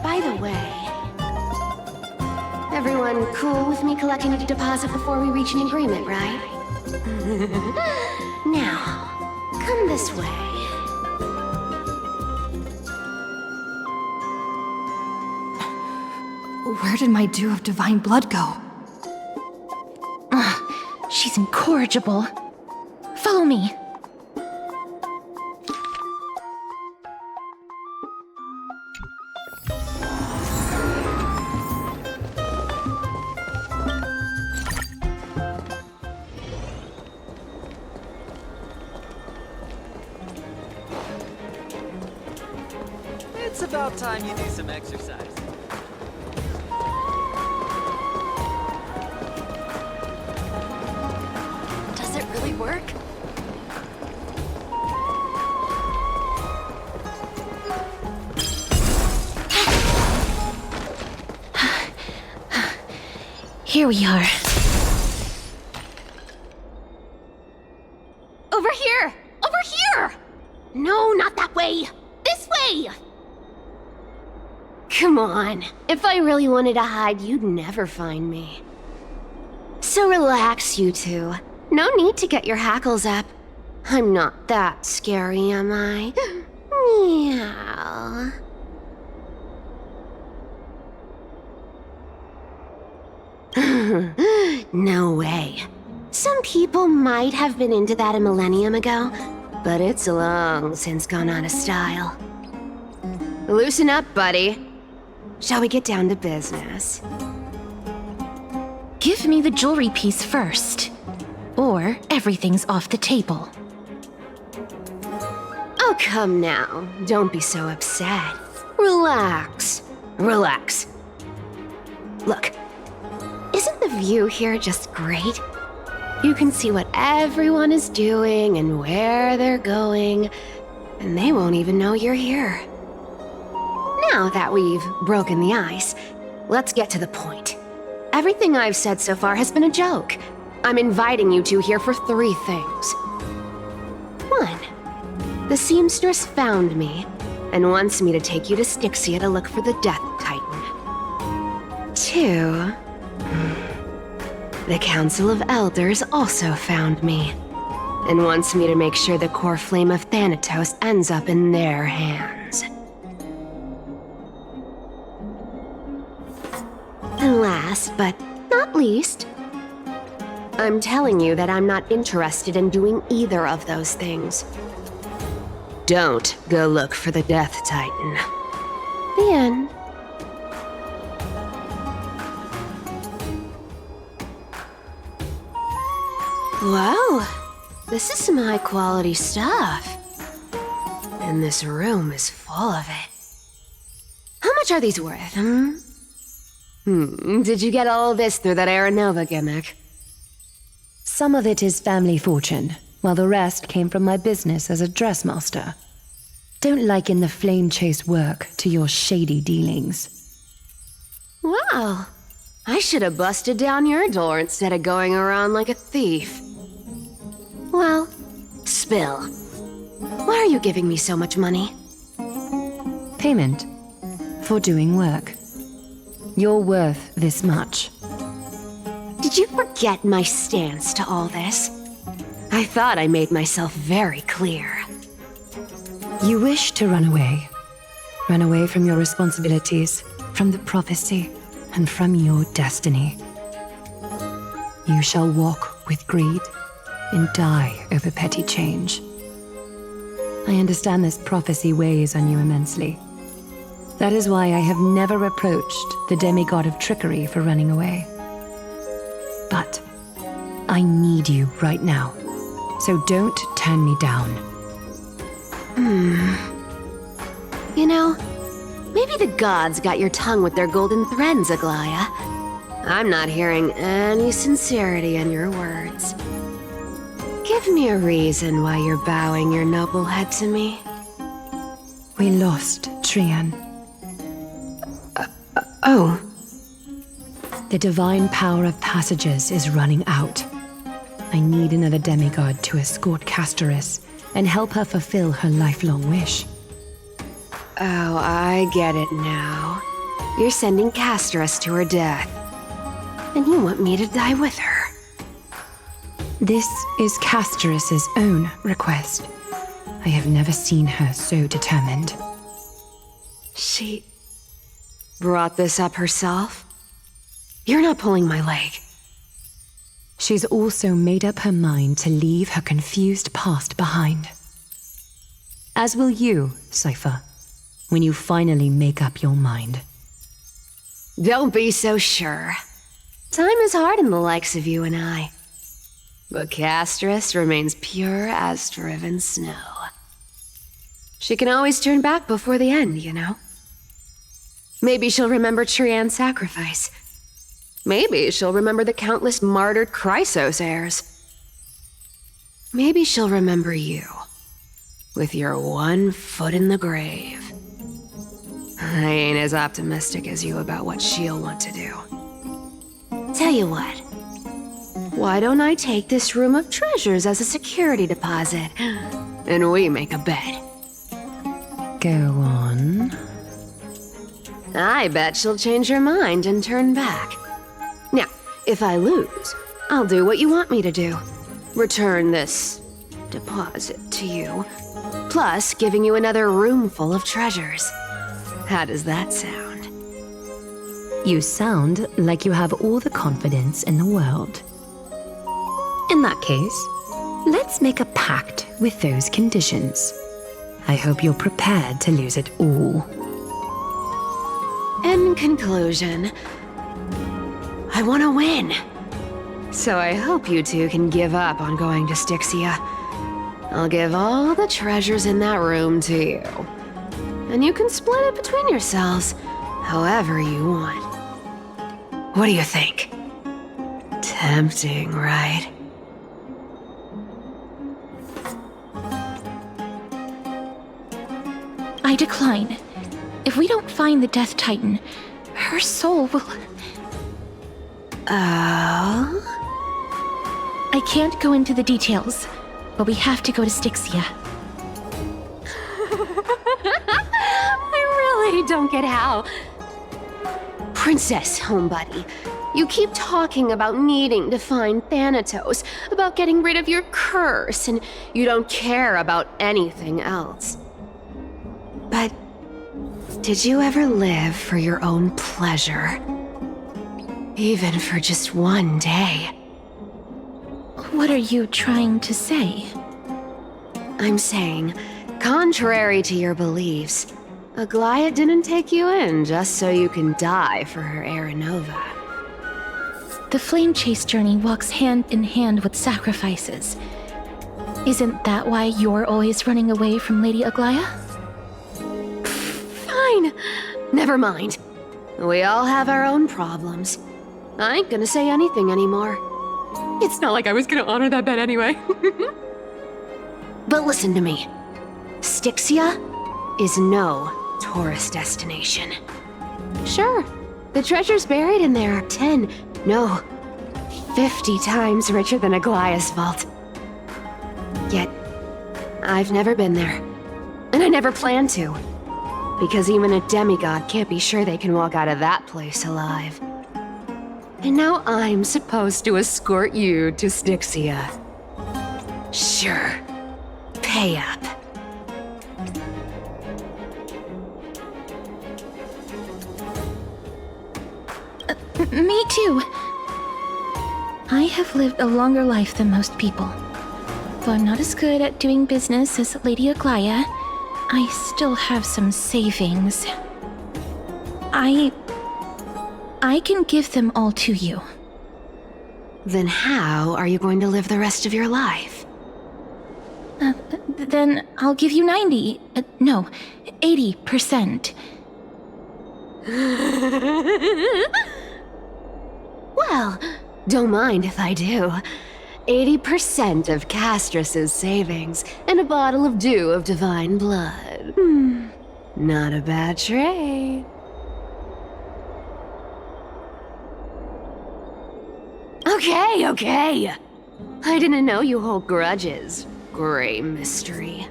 By the way, everyone cool with me collecting a deposit before we reach an agreement, right? Now, come this way. Where did my dew of divine blood go? She's incorrigible. Follow me. It's about time you do some exercise. Does it really work? Here we are. Over here! Over here! No, not that way! This way! Come on. If I really wanted to hide, you'd never find me. So relax, you two. No need to get your hackles up. I'm not that scary, am I? Meow. No way. Some people might have been into that a millennium ago, but it's long since gone out of style. Loosen up, buddy. Shall we get down to business? Give me the jewelry piece first, or everything's off the table. Oh, come now. Don't be so upset. Relax. Relax. Look, isn't the view here just great? You can see what everyone is doing and where they're going, and they won't even know you're here. Now that we've broken the ice, let's get to the point. Everything I've said so far has been a joke. I'm inviting you two here for 3 things. 1. The seamstress found me and wants me to take you to Styxia to look for the Death Titan. 2. The Council of Elders also found me and wants me to make sure the core flame of Thanatos ends up in their hands. last but not least, I'm telling you that I'm not interested in doing either of those things. Don't go look for the Death Titan. The end. Wow, this is some high-quality stuff. And this room is full of it. How much are these worth, Did you get all this through that Aeronova gimmick? Some of it is family fortune, while the rest came from my business as a dressmaster. Don't liken the flame chase work to your shady dealings. Wow, I should have busted down your door instead of going around like a thief. Well, spill. Why are you giving me so much money? Payment for doing work. You're worth this much. Did you forget my stance to all this? I thought I made myself very clear. You wish to run away. Run away from your responsibilities, from the prophecy, and from your destiny. You shall walk with greed and die over petty change. I understand this prophecy weighs on you immensely. That is why I have never reproached the demigod of trickery for running away. But I need you right now, so don't turn me down. You know, maybe the gods got your tongue with their golden threads, Aglaya. I'm not hearing any sincerity in your words. Give me a reason why you're bowing your noble head to me. We lost Trian. Oh. The divine power of passages is running out. I need another demigod to escort Castorus and help her fulfill her lifelong wish. Oh, I get it now. You're sending Castorus to her death. And you want me to die with her. This is Castorus's own request. I have never seen her so determined. She brought this up herself? You're not pulling my leg. She's also made up her mind to leave her confused past behind. As will you, Cypher, when you finally make up your mind. Don't be so sure. Time is hard in the likes of you and I. But Castorus remains pure as driven snow. She can always turn back before the end, you know? Maybe she'll remember Trian's sacrifice. Maybe she'll remember the countless martyred Chrysos heirs. Maybe she'll remember you, with your one foot in the grave. I ain't as optimistic as you about what she'll want to do. Tell you what, why don't I take this room of treasures as a security deposit, and we make a bet? Go on. I bet she'll change her mind and turn back. Now, if I lose, I'll do what you want me to do. Return this deposit to you, plus giving you another room full of treasures. How does that sound? You sound like you have all the confidence in the world. In that case, let's make a pact with those conditions. I hope you're prepared to lose it all. In conclusion, I want to win. So I hope you two can give up on going to Styxia. I'll give all the treasures in that room to you. And you can split it between yourselves, however you want. What do you think? Tempting, right? I decline. If we don't find the Death Titan, her soul will... Oh? I can't go into the details, but we have to go to Styxia. I really don't get how. Princess, homebuddy, you keep talking about needing to find Thanatos, about getting rid of your curse, and you don't care about anything else. But did you ever live for your own pleasure? Even for just one day. What are you trying to say? I'm saying, contrary to your beliefs, Aglaia didn't take you in just so you can die for her Aeronova. The flame chase journey walks hand in hand with sacrifices. Isn't that why you're always running away from Lady Aglaia? Fine. Never mind. We all have our own problems. I ain't gonna say anything anymore. It's not like I was gonna honor that bet anyway. But listen to me. Styxia is no tourist destination. Sure, the treasures buried in there are 10, no, 50 times richer than Aglaia's vault. Yet, I've never been there. And I never plan to. Because even a demigod can't be sure they can walk out of that place alive. And now I'm supposed to escort you to Styxia. Sure. Pay up. Me too. I have lived a longer life than most people. Though I'm not as good at doing business as Lady Aglaia, I still have some savings. I can give them all to you. Then how are you going to live the rest of your life? Then I'll give you 90. No, 80%. Well, don't mind if I do. 80% of Castrus's savings and a bottle of dew of divine blood. Not a bad trade. Okay. I didn't know you hold grudges. Gray mystery.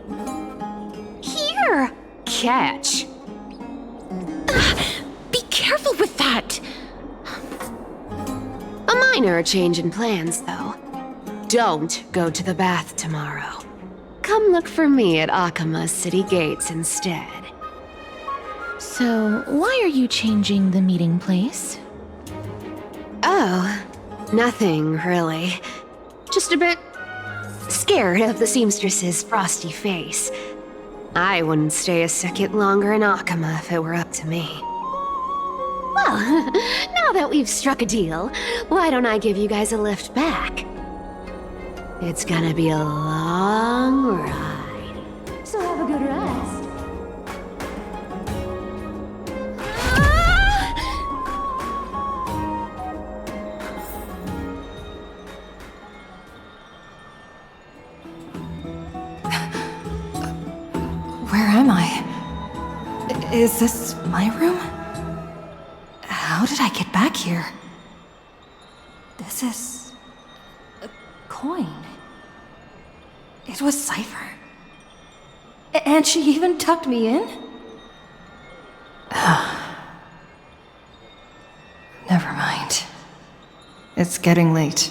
Here! Catch. Be careful with that! A minor change in plans, though. Don't go to the bath tomorrow. Come look for me at Akima's city gates instead. So, why are you changing the meeting place? Oh, nothing really. Just a bit scared of the seamstress's frosty face. I wouldn't stay a second longer in Akima if it were up to me. Well, now that we've struck a deal, why don't I give you guys a lift back? It's gonna be a long ride, so have a good rest. Where am I? Is this my room? How did I get back here? This is... a coin. It was Cypher. And she even tucked me in? Never mind. It's getting late.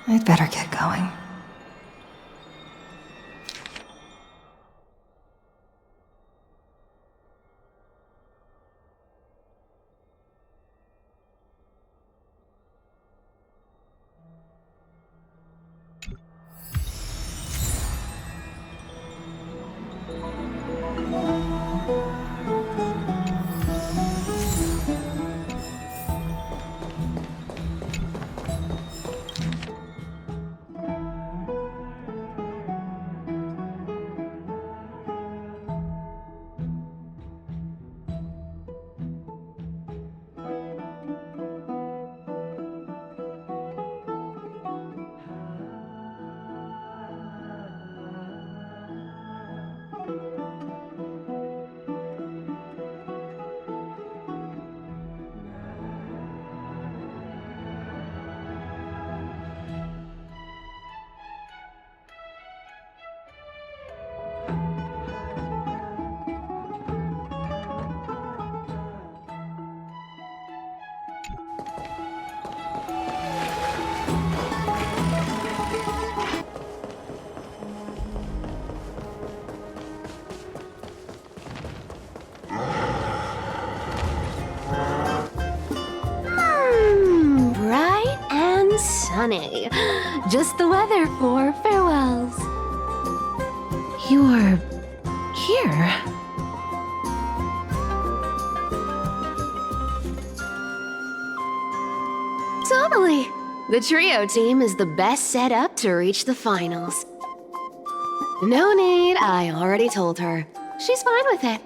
I'd better get going. sunny. Just the weather for farewells. You are here. Totally. The trio team is the best set up to reach the finals. No need, I already told her. She's fine with it.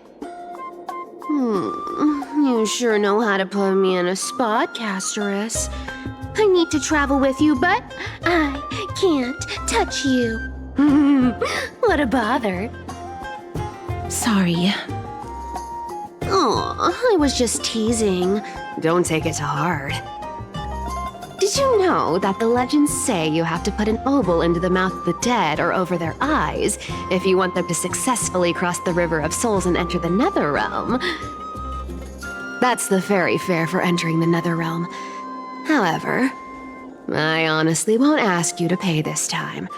You sure know how to put me in a spot, Castorus. I need to travel with you, but I can't touch you. What a bother. Sorry. Oh, I was just teasing. Don't take it to heart. Did you know that the legends say you have to put an oboe into the mouth of the dead or over their eyes if you want them to successfully cross the River of Souls and enter the Netherrealm? That's the fairy fare for entering the Netherrealm. However, I honestly won't ask you to pay this time.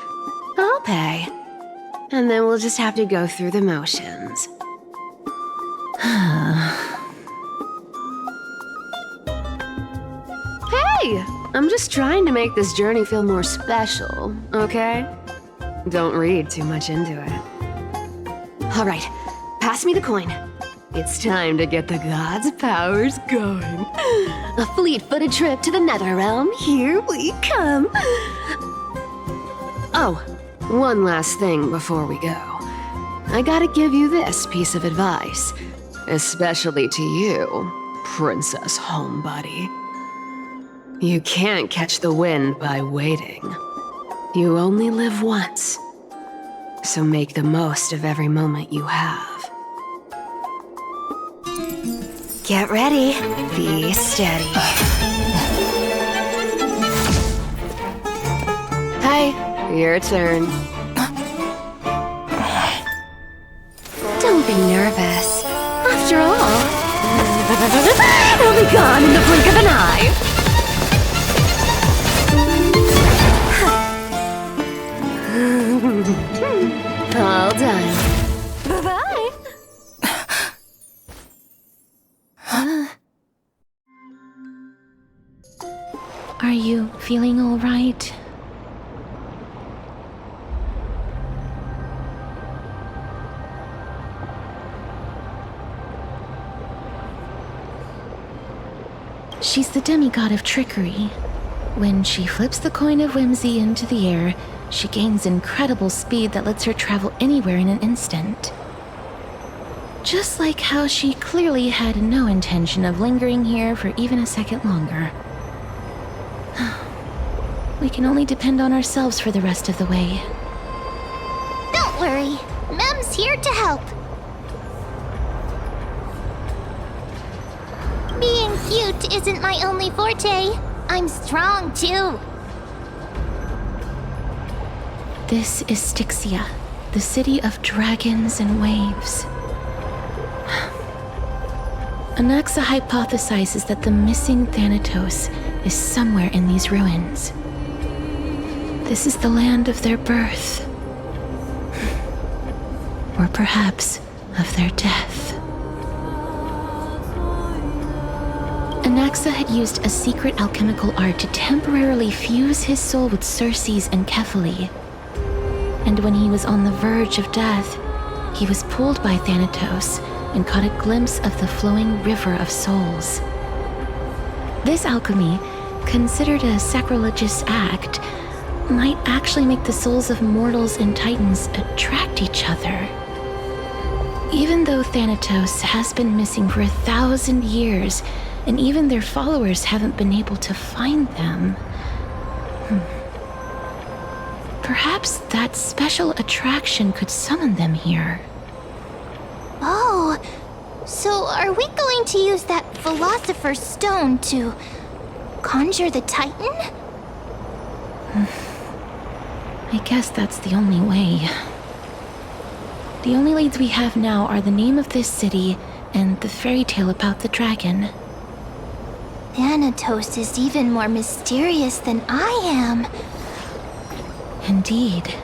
I'll pay. And then we'll just have to go through the motions. Hey! I'm just trying to make this journey feel more special, okay? Don't read too much into it. Alright, pass me the coin. It's time to get the gods' powers going. A fleet-footed trip to the Netherrealm, here we come. Oh, one last thing before we go. I gotta give you this piece of advice, especially to you, Princess Homebody. You can't catch the wind by waiting. You only live once, so make the most of every moment you have. Get ready, be steady. Hey, your turn. Don't be nervous. After all, it'll be gone in the blink of an eye. All done. Bye-bye. Are you feeling all right? She's the demigod of trickery. When she flips the coin of whimsy into the air, she gains incredible speed that lets her travel anywhere in an instant. Just like how she clearly had no intention of lingering here for even a second longer. We can only depend on ourselves for the rest of the way. Don't worry, Mem's here to help. Being cute isn't my only forte. I'm strong too. This is Styxia, the city of dragons and waves. Anaxa hypothesizes that the missing Thanatos is somewhere in these ruins. This is the land of their birth. Or perhaps of their death. Anaxa had used a secret alchemical art to temporarily fuse his soul with Circe's and Kephae. And when he was on the verge of death, he was pulled by Thanatos and caught a glimpse of the flowing river of souls. This alchemy, considered a sacrilegious act, might actually make the souls of mortals and titans attract each other. Even though Thanatos has been missing for 1,000 years, and even their followers haven't been able to find them, perhaps that special attraction could summon them here. Oh, so are we going to use that Philosopher's Stone to conjure the Titan? I guess that's the only way. The only leads we have now are the name of this city and the fairy tale about the dragon. Thanatos is even more mysterious than I am. Indeed.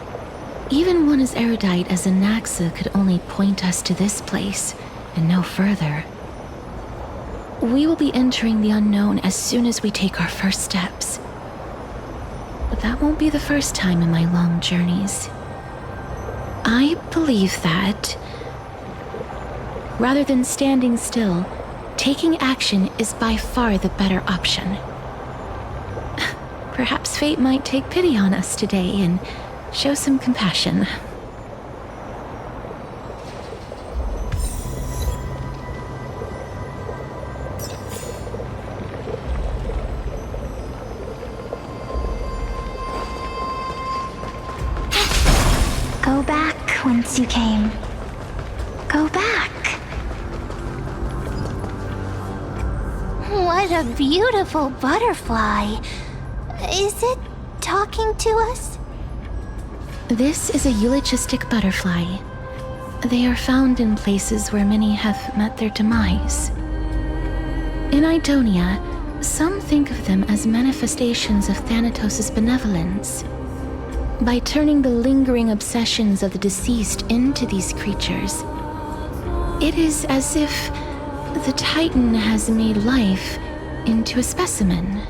Even one as erudite as Anaxa could only point us to this place, and no further. We will be entering the unknown as soon as we take our first steps. But that won't be the first time in my long journeys. I believe that, rather than standing still, taking action is by far the better option. Perhaps fate might take pity on us today and show some compassion. Go back whence you came. Go back. What a beautiful butterfly. Is it talking to us? This is a eulogistic butterfly. They are found in places where many have met their demise. In Idonia, some think of them as manifestations of Thanatos' benevolence. By turning the lingering obsessions of the deceased into these creatures, it is as if the Titan has made life into a specimen.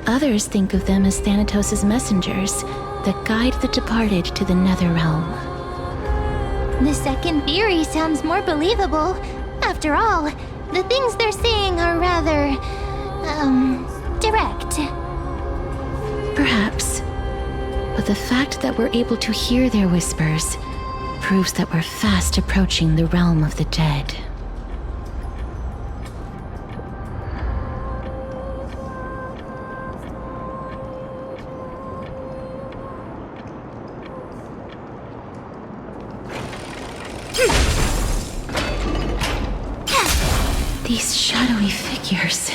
Others think of them as Thanatos' messengers that guide the departed to the Netherrealm. The second theory sounds more believable. After all, the things they're saying are rather, direct. Perhaps. But the fact that we're able to hear their whispers proves that we're fast approaching the realm of the dead. These shadowy figures.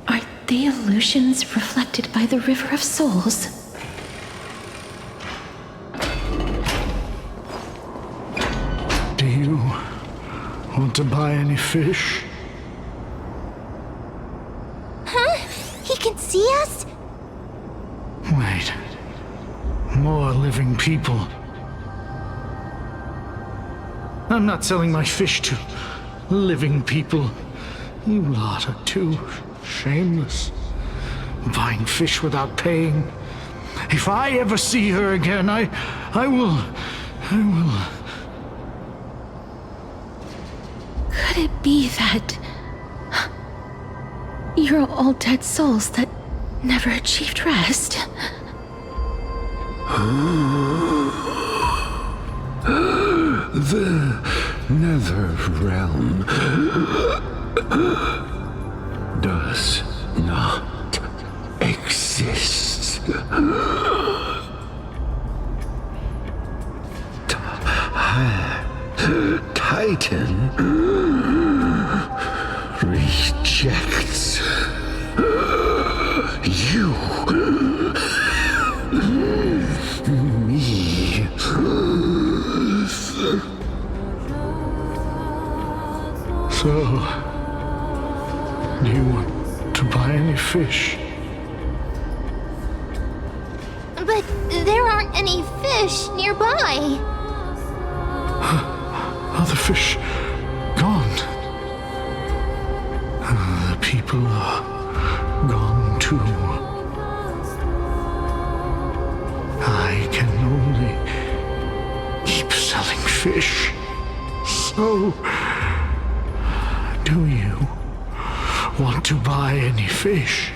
Are they illusions reflected by the River of Souls? Do you want to buy any fish? Huh? He can see us? Wait. More living people. I'm not selling my fish to living people. You lot are too shameless. Buying fish without paying. If I ever see her again, I will... Could it be that you're all dead souls that never achieved rest? The Nether Realm does not exist. Titan rejects you. Me. So, do you want to buy any fish? But there aren't any fish nearby. Are the fish gone? The people are gone too. I can only keep selling fish. So, do you want to buy any fish?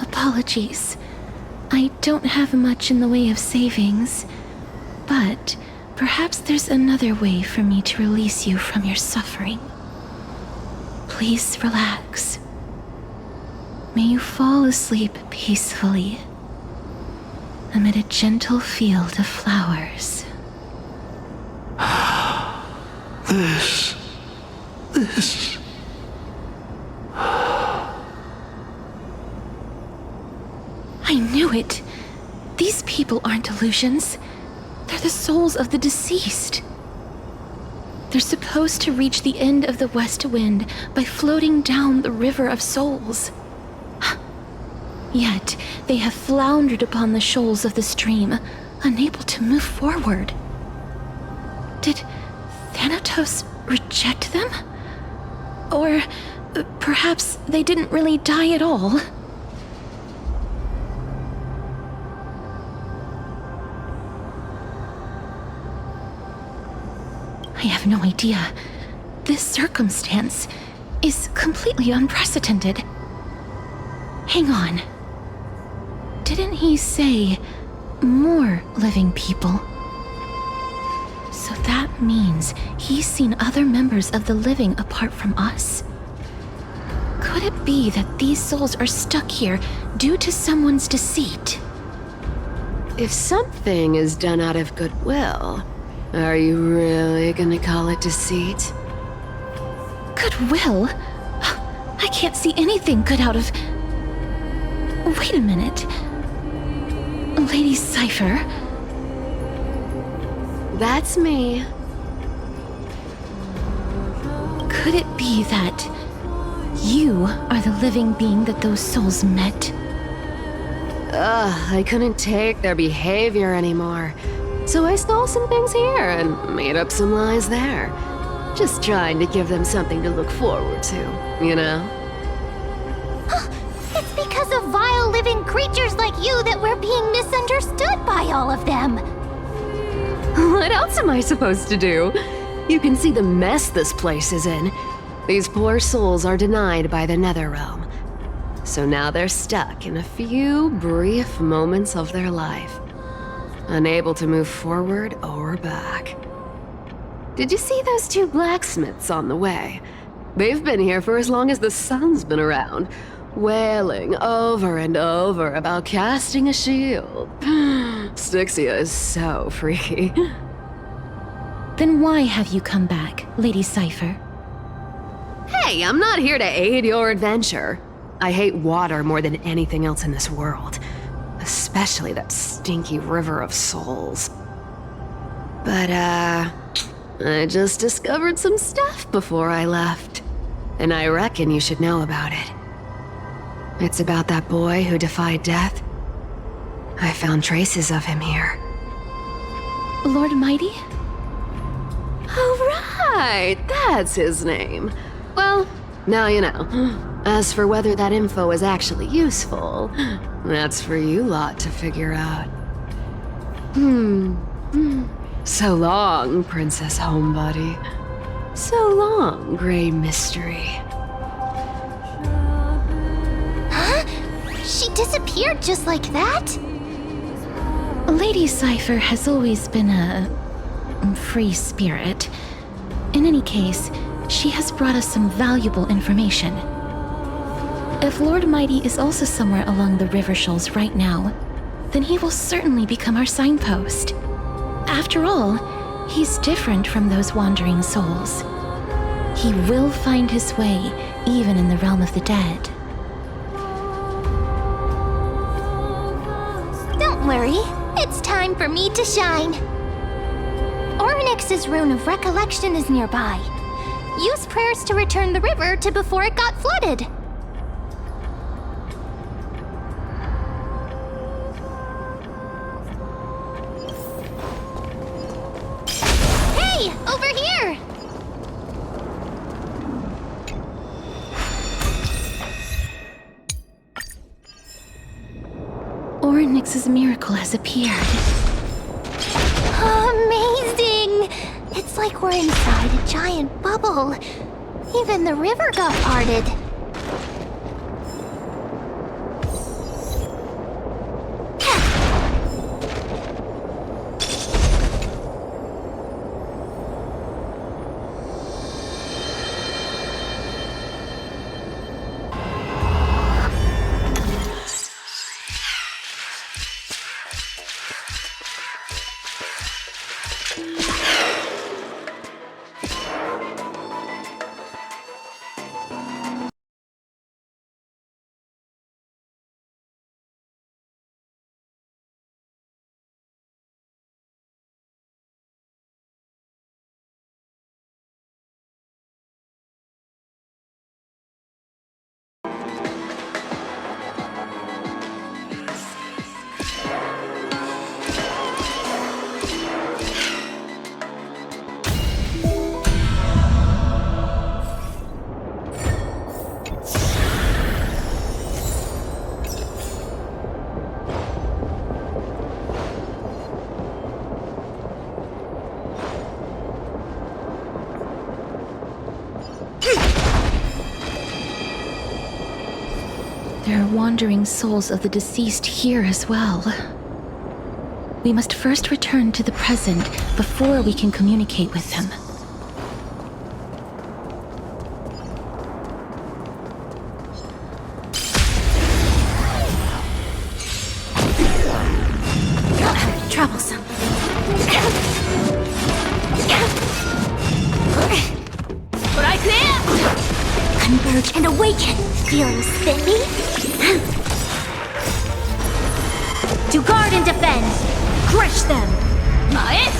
Apologies. I don't have much in the way of savings, but perhaps there's another way for me to release you from your suffering. Please relax. May you fall asleep peacefully amid a gentle field of flowers. This. I knew it! These people aren't illusions. They're the souls of the deceased. They're supposed to reach the end of the West Wind by floating down the River of Souls. Yet, they have floundered upon the shoals of the stream, unable to move forward. Did Thanatos reject them? Or perhaps they didn't really die at all? I have no idea. This circumstance is completely unprecedented. Hang on. Didn't he say more living people? So that means he's seen other members of the living apart from us? Could it be that these souls are stuck here due to someone's deceit? If something is done out of goodwill, are you really gonna call it deceit? Goodwill? I can't see anything good out of... Wait a minute. Lady Cypher? That's me. Could it be that you are the living being that those souls met? I couldn't take their behavior anymore. So I stole some things here and made up some lies there. Just trying to give them something to look forward to, you know? It's because of vile living creatures like you that we're being misunderstood by all of them. What else am I supposed to do? You can see the mess this place is in. These poor souls are denied by the Netherrealm. So now they're stuck in a few brief moments of their life, unable to move forward or back. Did you see those two blacksmiths on the way? They've been here for as long as the sun's been around, wailing over and over about casting a shield. Styxia is so freaky. Then why have you come back, Lady Cypher? Hey, I'm not here to aid your adventure. I hate water more than anything else in this world. Especially that stinky river of souls. But, I just discovered some stuff before I left. And I reckon you should know about it. It's about that boy who defied death. I found traces of him here. Lord Mighty? Oh, right! That's his name. Well, now you know. As for whether that info is actually useful, that's for you lot to figure out. So long, Princess Homebody. So long, Grey Mystery. Huh? She disappeared just like that? Lady Cypher has always been a free spirit. In any case, she has brought us some valuable information. If Lord Mighty is also somewhere along the river shoals right now, then he will certainly become our signpost. After all, he's different from those wandering souls. He will find his way, even in the realm of the dead. Don't worry, it's time for me to shine. Ornyx's rune of recollection is nearby. Use prayers to return the river to before it got flooded. Hey, over here! Ornyx's miracle has appeared. Amazing! It's like we're inside a giant bubble. Even the river got parted. There are wandering souls of the deceased here as well. We must first return to the present before we can communicate with them. Troublesome. But I clear! Converge and awaken! Feeling spinny? To guard and defend! Crush them! Mae!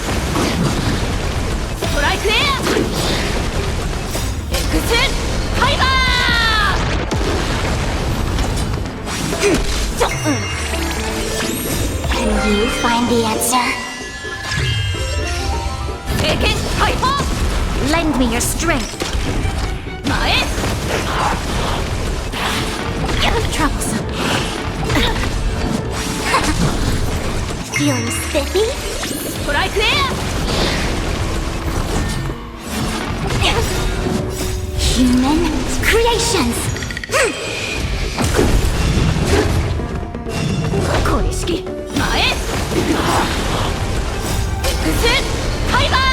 But I clear! Exit! Hyper! Can you find the answer? Exit! Hyper! Lend me your strength! Mae! Troublesome. Feeling spiffy? But I clear! Human creations! Koishiki! Mae! Exit! Hyper!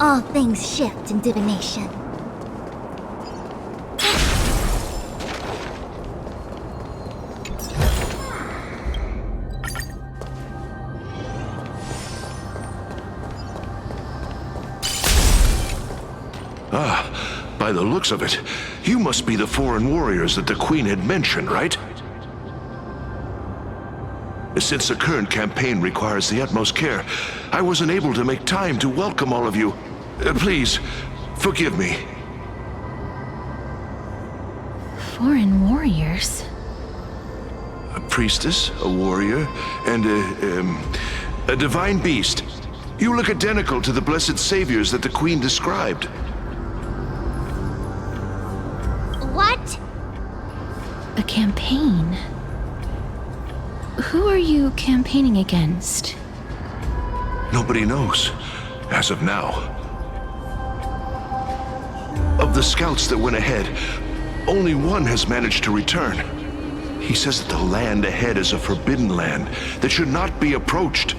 All things shift in divination. By the looks of it, you must be the foreign warriors that the Queen had mentioned, right? Since the current campaign requires the utmost care, I wasn't able to make time to welcome all of you. Please, forgive me. Foreign warriors? A priestess, a warrior, and a divine beast. You look identical to the blessed saviors that the Queen described. What? A campaign? Who are you campaigning against? Nobody knows, as of now. Of the scouts that went ahead, only one has managed to return. He says that the land ahead is a forbidden land that should not be approached,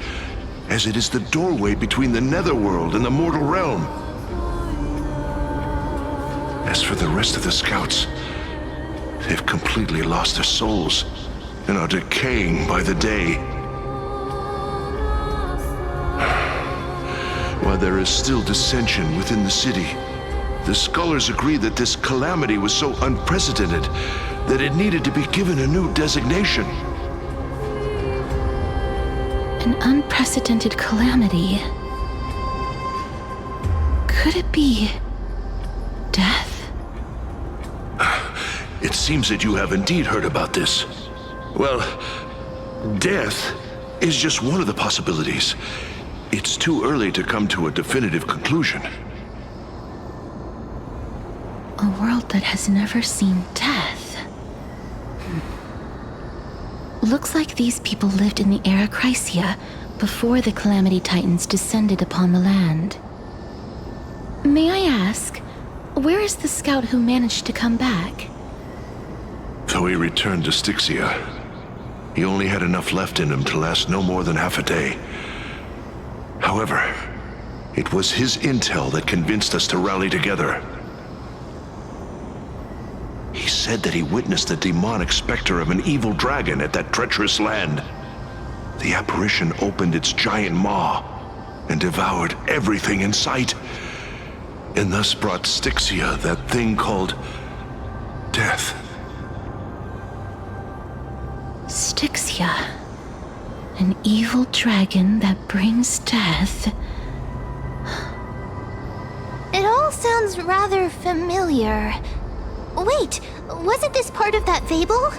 as it is the doorway between the netherworld and the mortal realm. As for the rest of the scouts, they've completely lost their souls and are decaying by the day. While there is still dissension within the city, the scholars agree that this calamity was so unprecedented that it needed to be given a new designation. An unprecedented calamity. Could it be death? It seems that you have indeed heard about this. Well, death is just one of the possibilities. It's too early to come to a definitive conclusion. A world that has never seen death. Looks like these people lived in the Era Chrysia before the Calamity Titans descended upon the land. May I ask, where is the scout who managed to come back? Though he returned to Styxia, he only had enough left in him to last no more than half a day. However, it was his intel that convinced us to rally together. He said that he witnessed the demonic specter of an evil dragon at that treacherous land. The apparition opened its giant maw and devoured everything in sight, and thus brought Styxia that thing called death. Styxia. An evil dragon that brings death. It all sounds rather familiar. Wait, wasn't this part of that fable?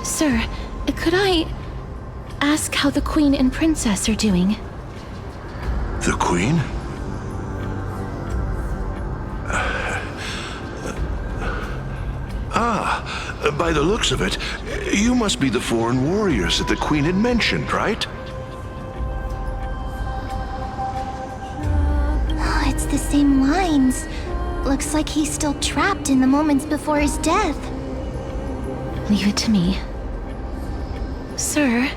Sir, could I ask how the Queen and Princess are doing? The Queen? By the looks of it, you must be the foreign warriors that the Queen had mentioned, right? Oh, it's the same lines. Looks like he's still trapped in the moments before his death. Leave it to me. Sir,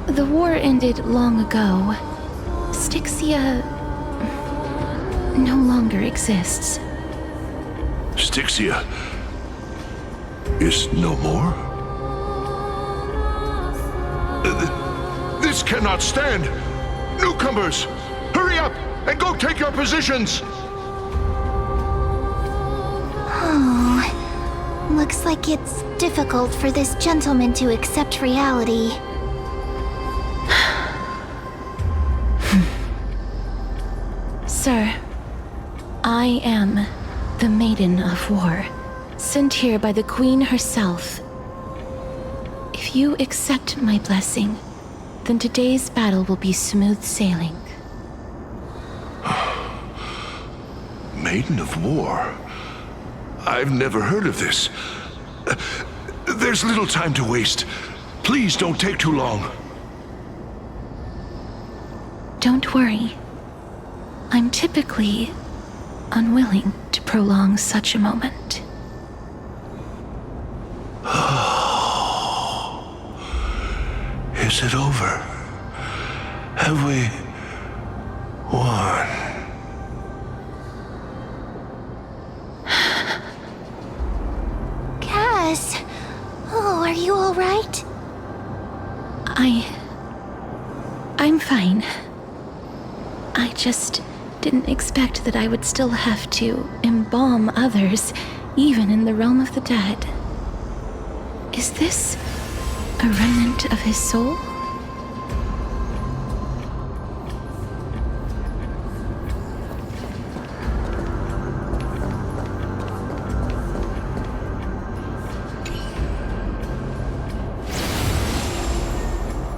the war ended long ago. Styxia no longer exists. Styxia is no more? This cannot stand! Newcomers, hurry up and go take your positions! Oh, looks like it's difficult for this gentleman to accept reality. Sir, I am the Maiden of War, sent here by the Queen herself. If you accept my blessing, then today's battle will be smooth sailing. Maiden of War? I've never heard of this. There's little time to waste. Please don't take too long. Don't worry. I'm typically unwilling to prolong such a moment. Is it over? Have we won? Cass! Oh, are you alright? I'm fine. I just didn't expect that I would still have to embalm others, even in the realm of the dead. Is this a remnant of his soul?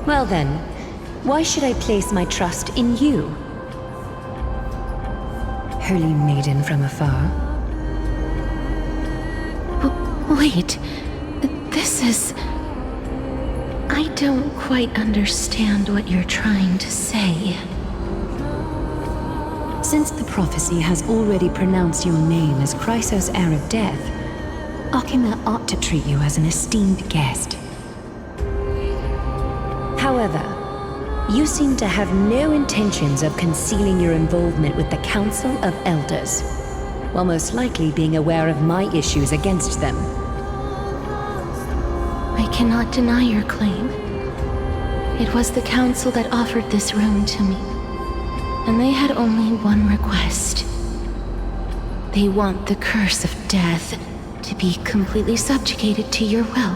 Well then, why should I place my trust in you? Holy maiden from afar. Wait, this is... I don't quite understand what you're trying to say. Since the prophecy has already pronounced your name as Chrysos, heir of death, Akima ought to treat you as an esteemed guest. However, you seem to have no intentions of concealing your involvement with the Council of Elders, while most likely being aware of my issues against them. I cannot deny your claim. It was the Council that offered this rune to me, and they had only one request. They want the curse of death to be completely subjugated to your will.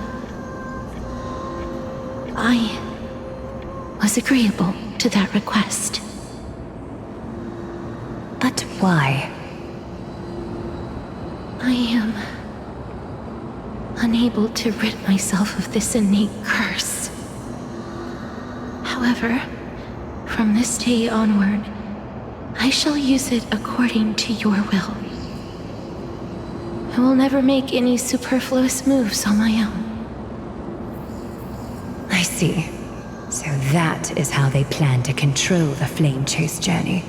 I was agreeable to that request. But why? I am unable to rid myself of this innate curse. However, from this day onward, I shall use it according to your will. I will never make any superfluous moves on my own. I see. So that is how they plan to control the Flame Chase journey.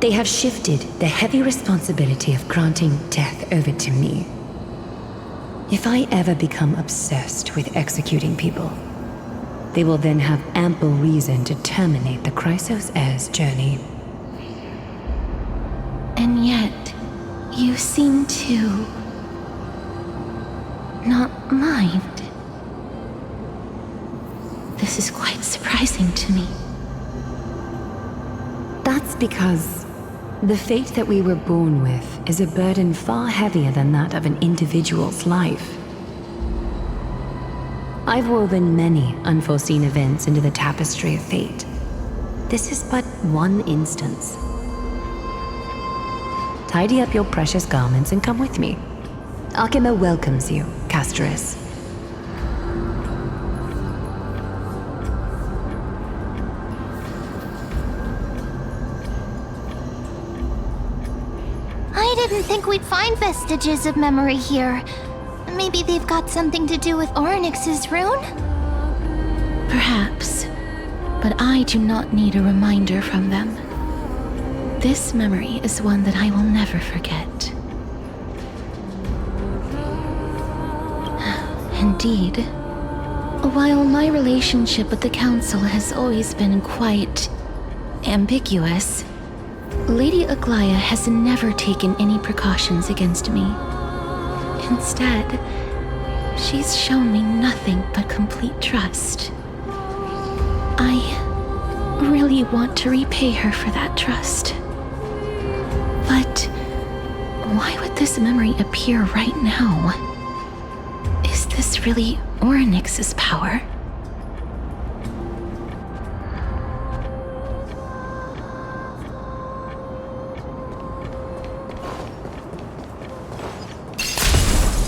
They have shifted the heavy responsibility of granting death over to me. If I ever become obsessed with executing people, they will then have ample reason to terminate the Chrysos heir's journey. And yet, you seem to not mind. This is quite surprising to me. That's because the fate that we were born with is a burden far heavier than that of an individual's life. I've woven many unforeseen events into the tapestry of fate. This is but one instance. Tidy up your precious garments and come with me. Akima welcomes you, Castoris. I didn't think we'd find vestiges of memory here. Maybe they've got something to do with Ornyx's rune? Perhaps, but I do not need a reminder from them. This memory is one that I will never forget. Indeed, while my relationship with the Council has always been quite ambiguous, Lady Aglaya has never taken any precautions against me. Instead, she's shown me nothing but complete trust. I really want to repay her for that trust. But why would this memory appear right now? Is this really Orynyx's power?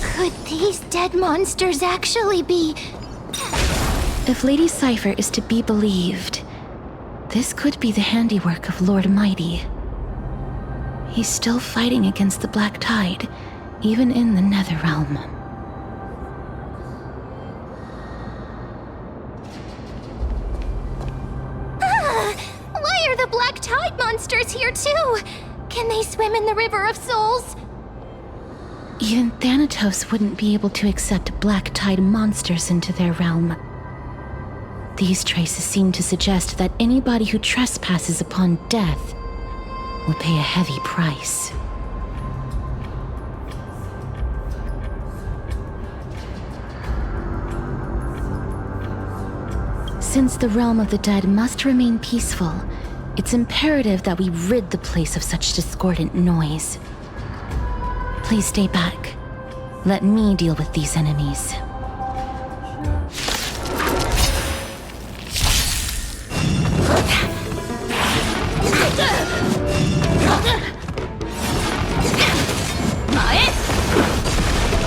Could these dead monsters actually be... If Lady Cypher is to be believed, this could be the handiwork of Lord Mighty. He's still fighting against the Black Tide, even in the Netherrealm. Why are the Black Tide monsters here too? Can they swim in the River of Souls? Even Thanatos wouldn't be able to accept Black Tide monsters into their realm. These traces seem to suggest that anybody who trespasses upon death will pay a heavy price. Since the realm of the dead must remain peaceful, it's imperative that we rid the place of such discordant noise. Please stay back. Let me deal with these enemies.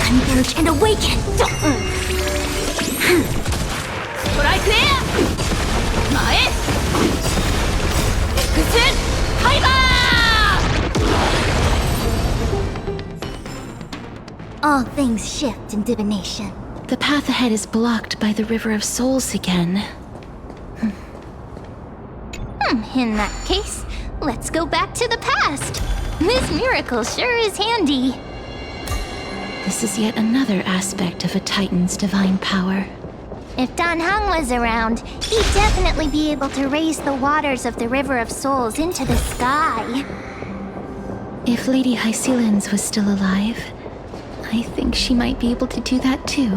Converge and awaken! Strike there! Mae! Exit! All things shift in divination. The path ahead is blocked by the River of Souls again. In that case, let's go back to the past. This miracle sure is handy. This is yet another aspect of a Titan's divine power. If Dan Heng was around, he'd definitely be able to raise the waters of the River of Souls into the sky. If Lady Hycelens was still alive, I think she might be able to do that too.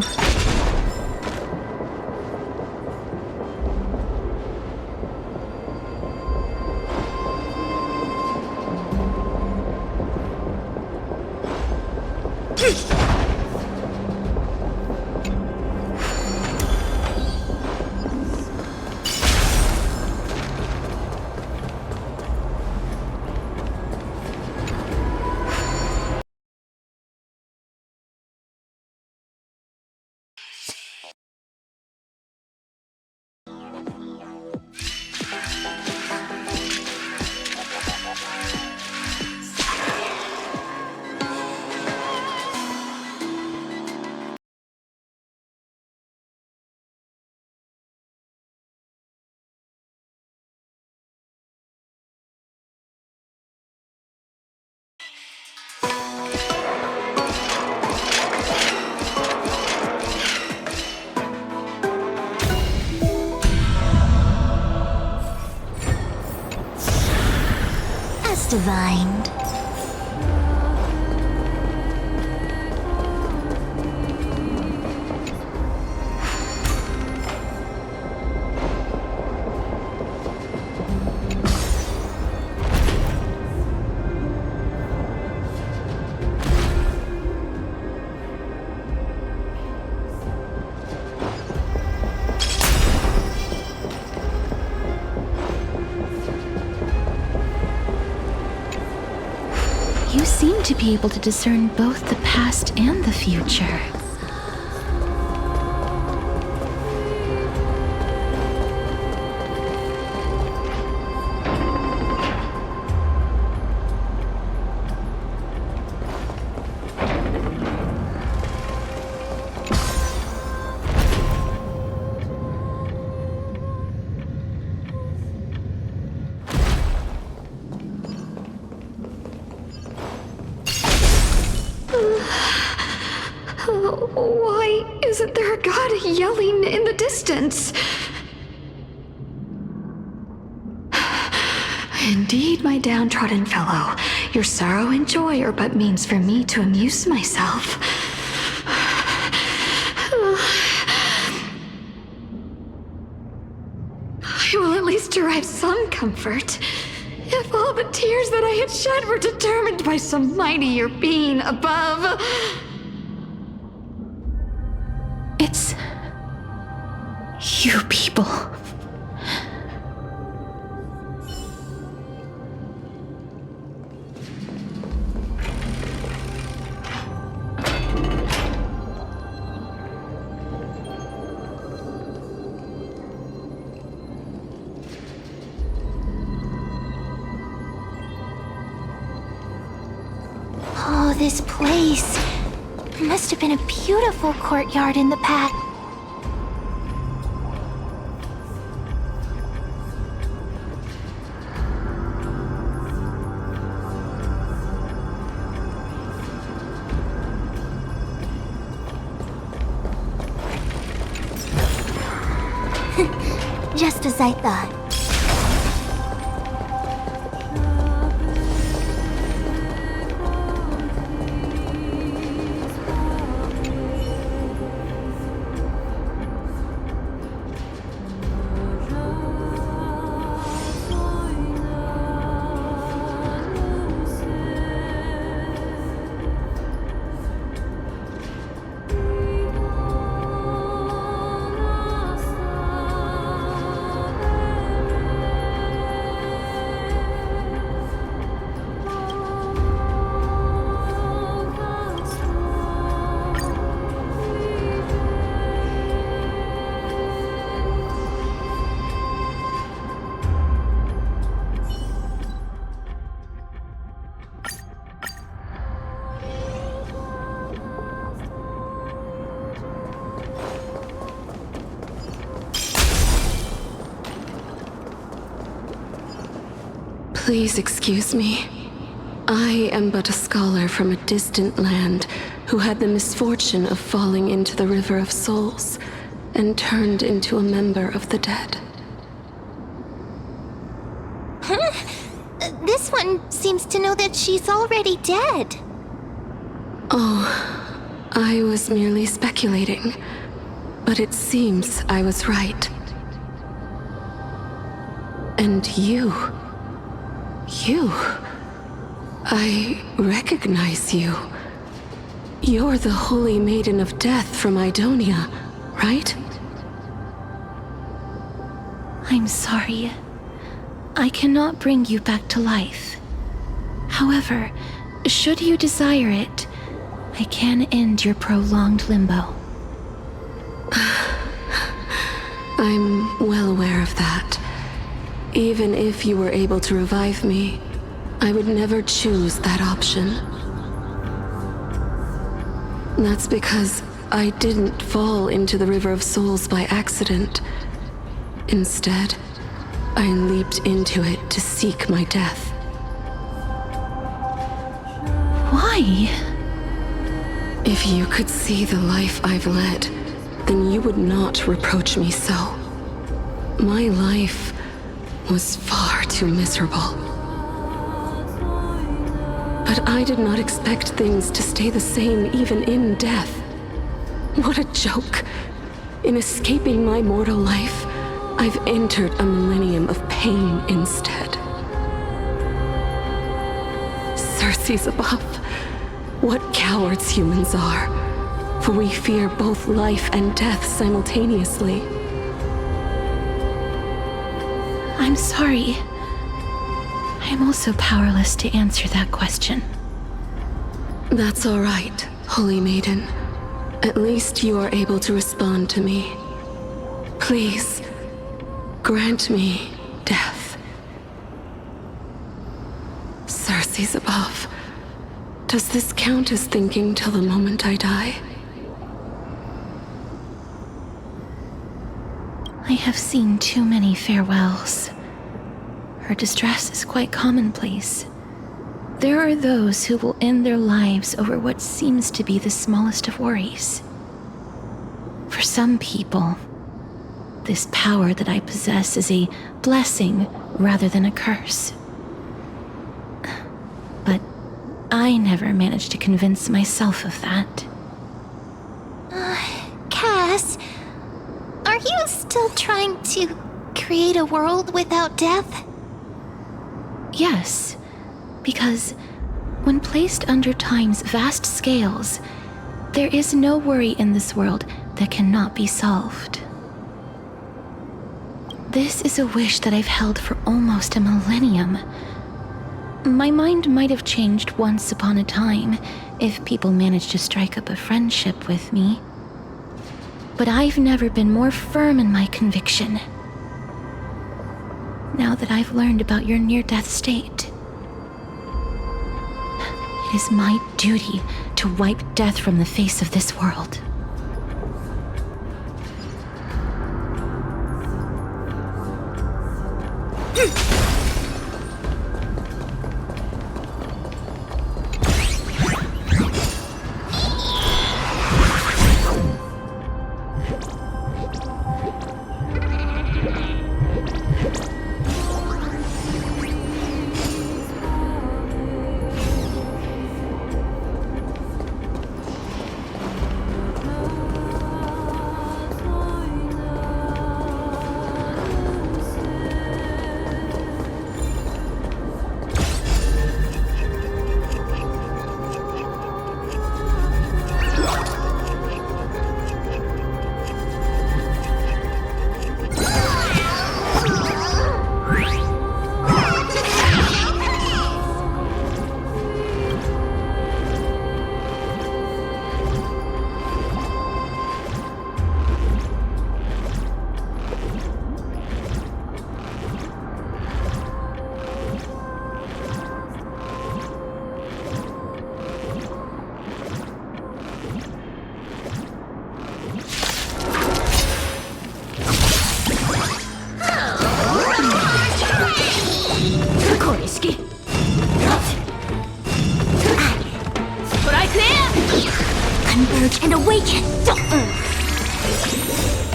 Divined. You seem to be able to discern both the past and the future. god yelling in the distance. Indeed, my downtrodden fellow, your sorrow and joy are but means for me to amuse myself. I will at least derive some comfort, if all the tears that I had shed were determined by some mightier being above. It's you people. Oh, this place. Must have been a beautiful courtyard in the past. Just as I thought. Please excuse me. I am but a scholar from a distant land who had the misfortune of falling into the River of Souls and turned into a member of the dead. Huh? This one seems to know that she's already dead. Oh, I was merely speculating, but it seems I was right. And you... I recognize you. You're the Holy Maiden of Death from Idonia, right? I'm sorry. I cannot bring you back to life. However, should you desire it, I can end your prolonged limbo. I'm well aware of that. Even if you were able to revive me, I would never choose that option. That's because I didn't fall into the River of Souls by accident. Instead, I leaped into it to seek my death. Why? If you could see the life I've led, then you would not reproach me so. My life was far too miserable. But I did not expect things to stay the same even in death. What a joke. In escaping my mortal life, I've entered a millennium of pain instead. Circe's above. What cowards humans are. For we fear both life and death simultaneously. I'm sorry. I am also powerless to answer that question. That's all right, Holy Maiden. At least you are able to respond to me. Please, grant me death. Circe's above. Does this count as thinking till the moment I die? I have seen too many farewells. Her distress is quite commonplace. There are those who will end their lives over what seems to be the smallest of worries. For For some people, this power that I possess is a blessing rather than a curse. But I never managed to convince myself of that. Cass, are you still trying to create a world without death? Yes, because when placed under time's vast scales, there is no worry in this world that cannot be solved. This is a wish that I've held for almost a millennium. My mind might have changed once upon a time if people managed to strike up a friendship with me. But I've never been more firm in my conviction. Now that I've learned about your near-death state, it is my duty to wipe death from the face of this world. Converge and awaken!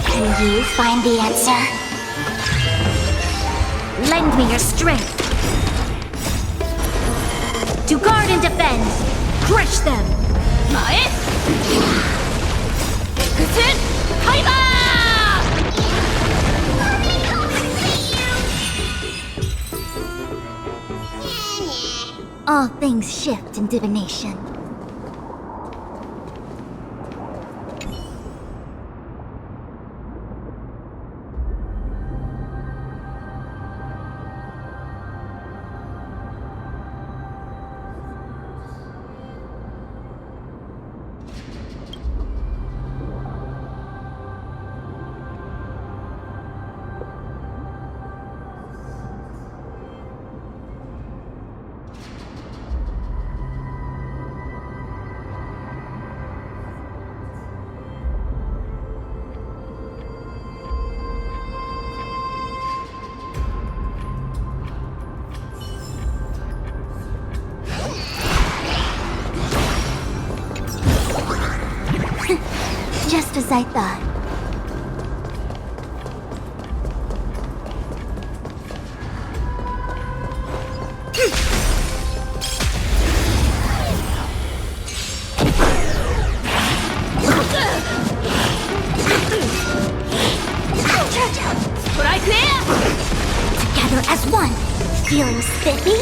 Can you find the answer? Lend me your strength. To guard and defend. Crush them. All things shift in divination. Just as I thought. Together as one. Feeling spiffy?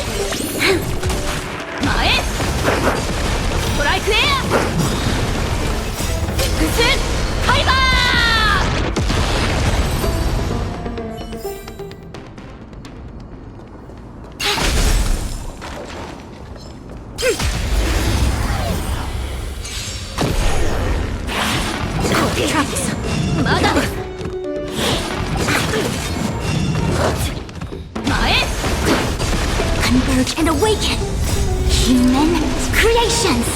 Converge and awaken! Human creations!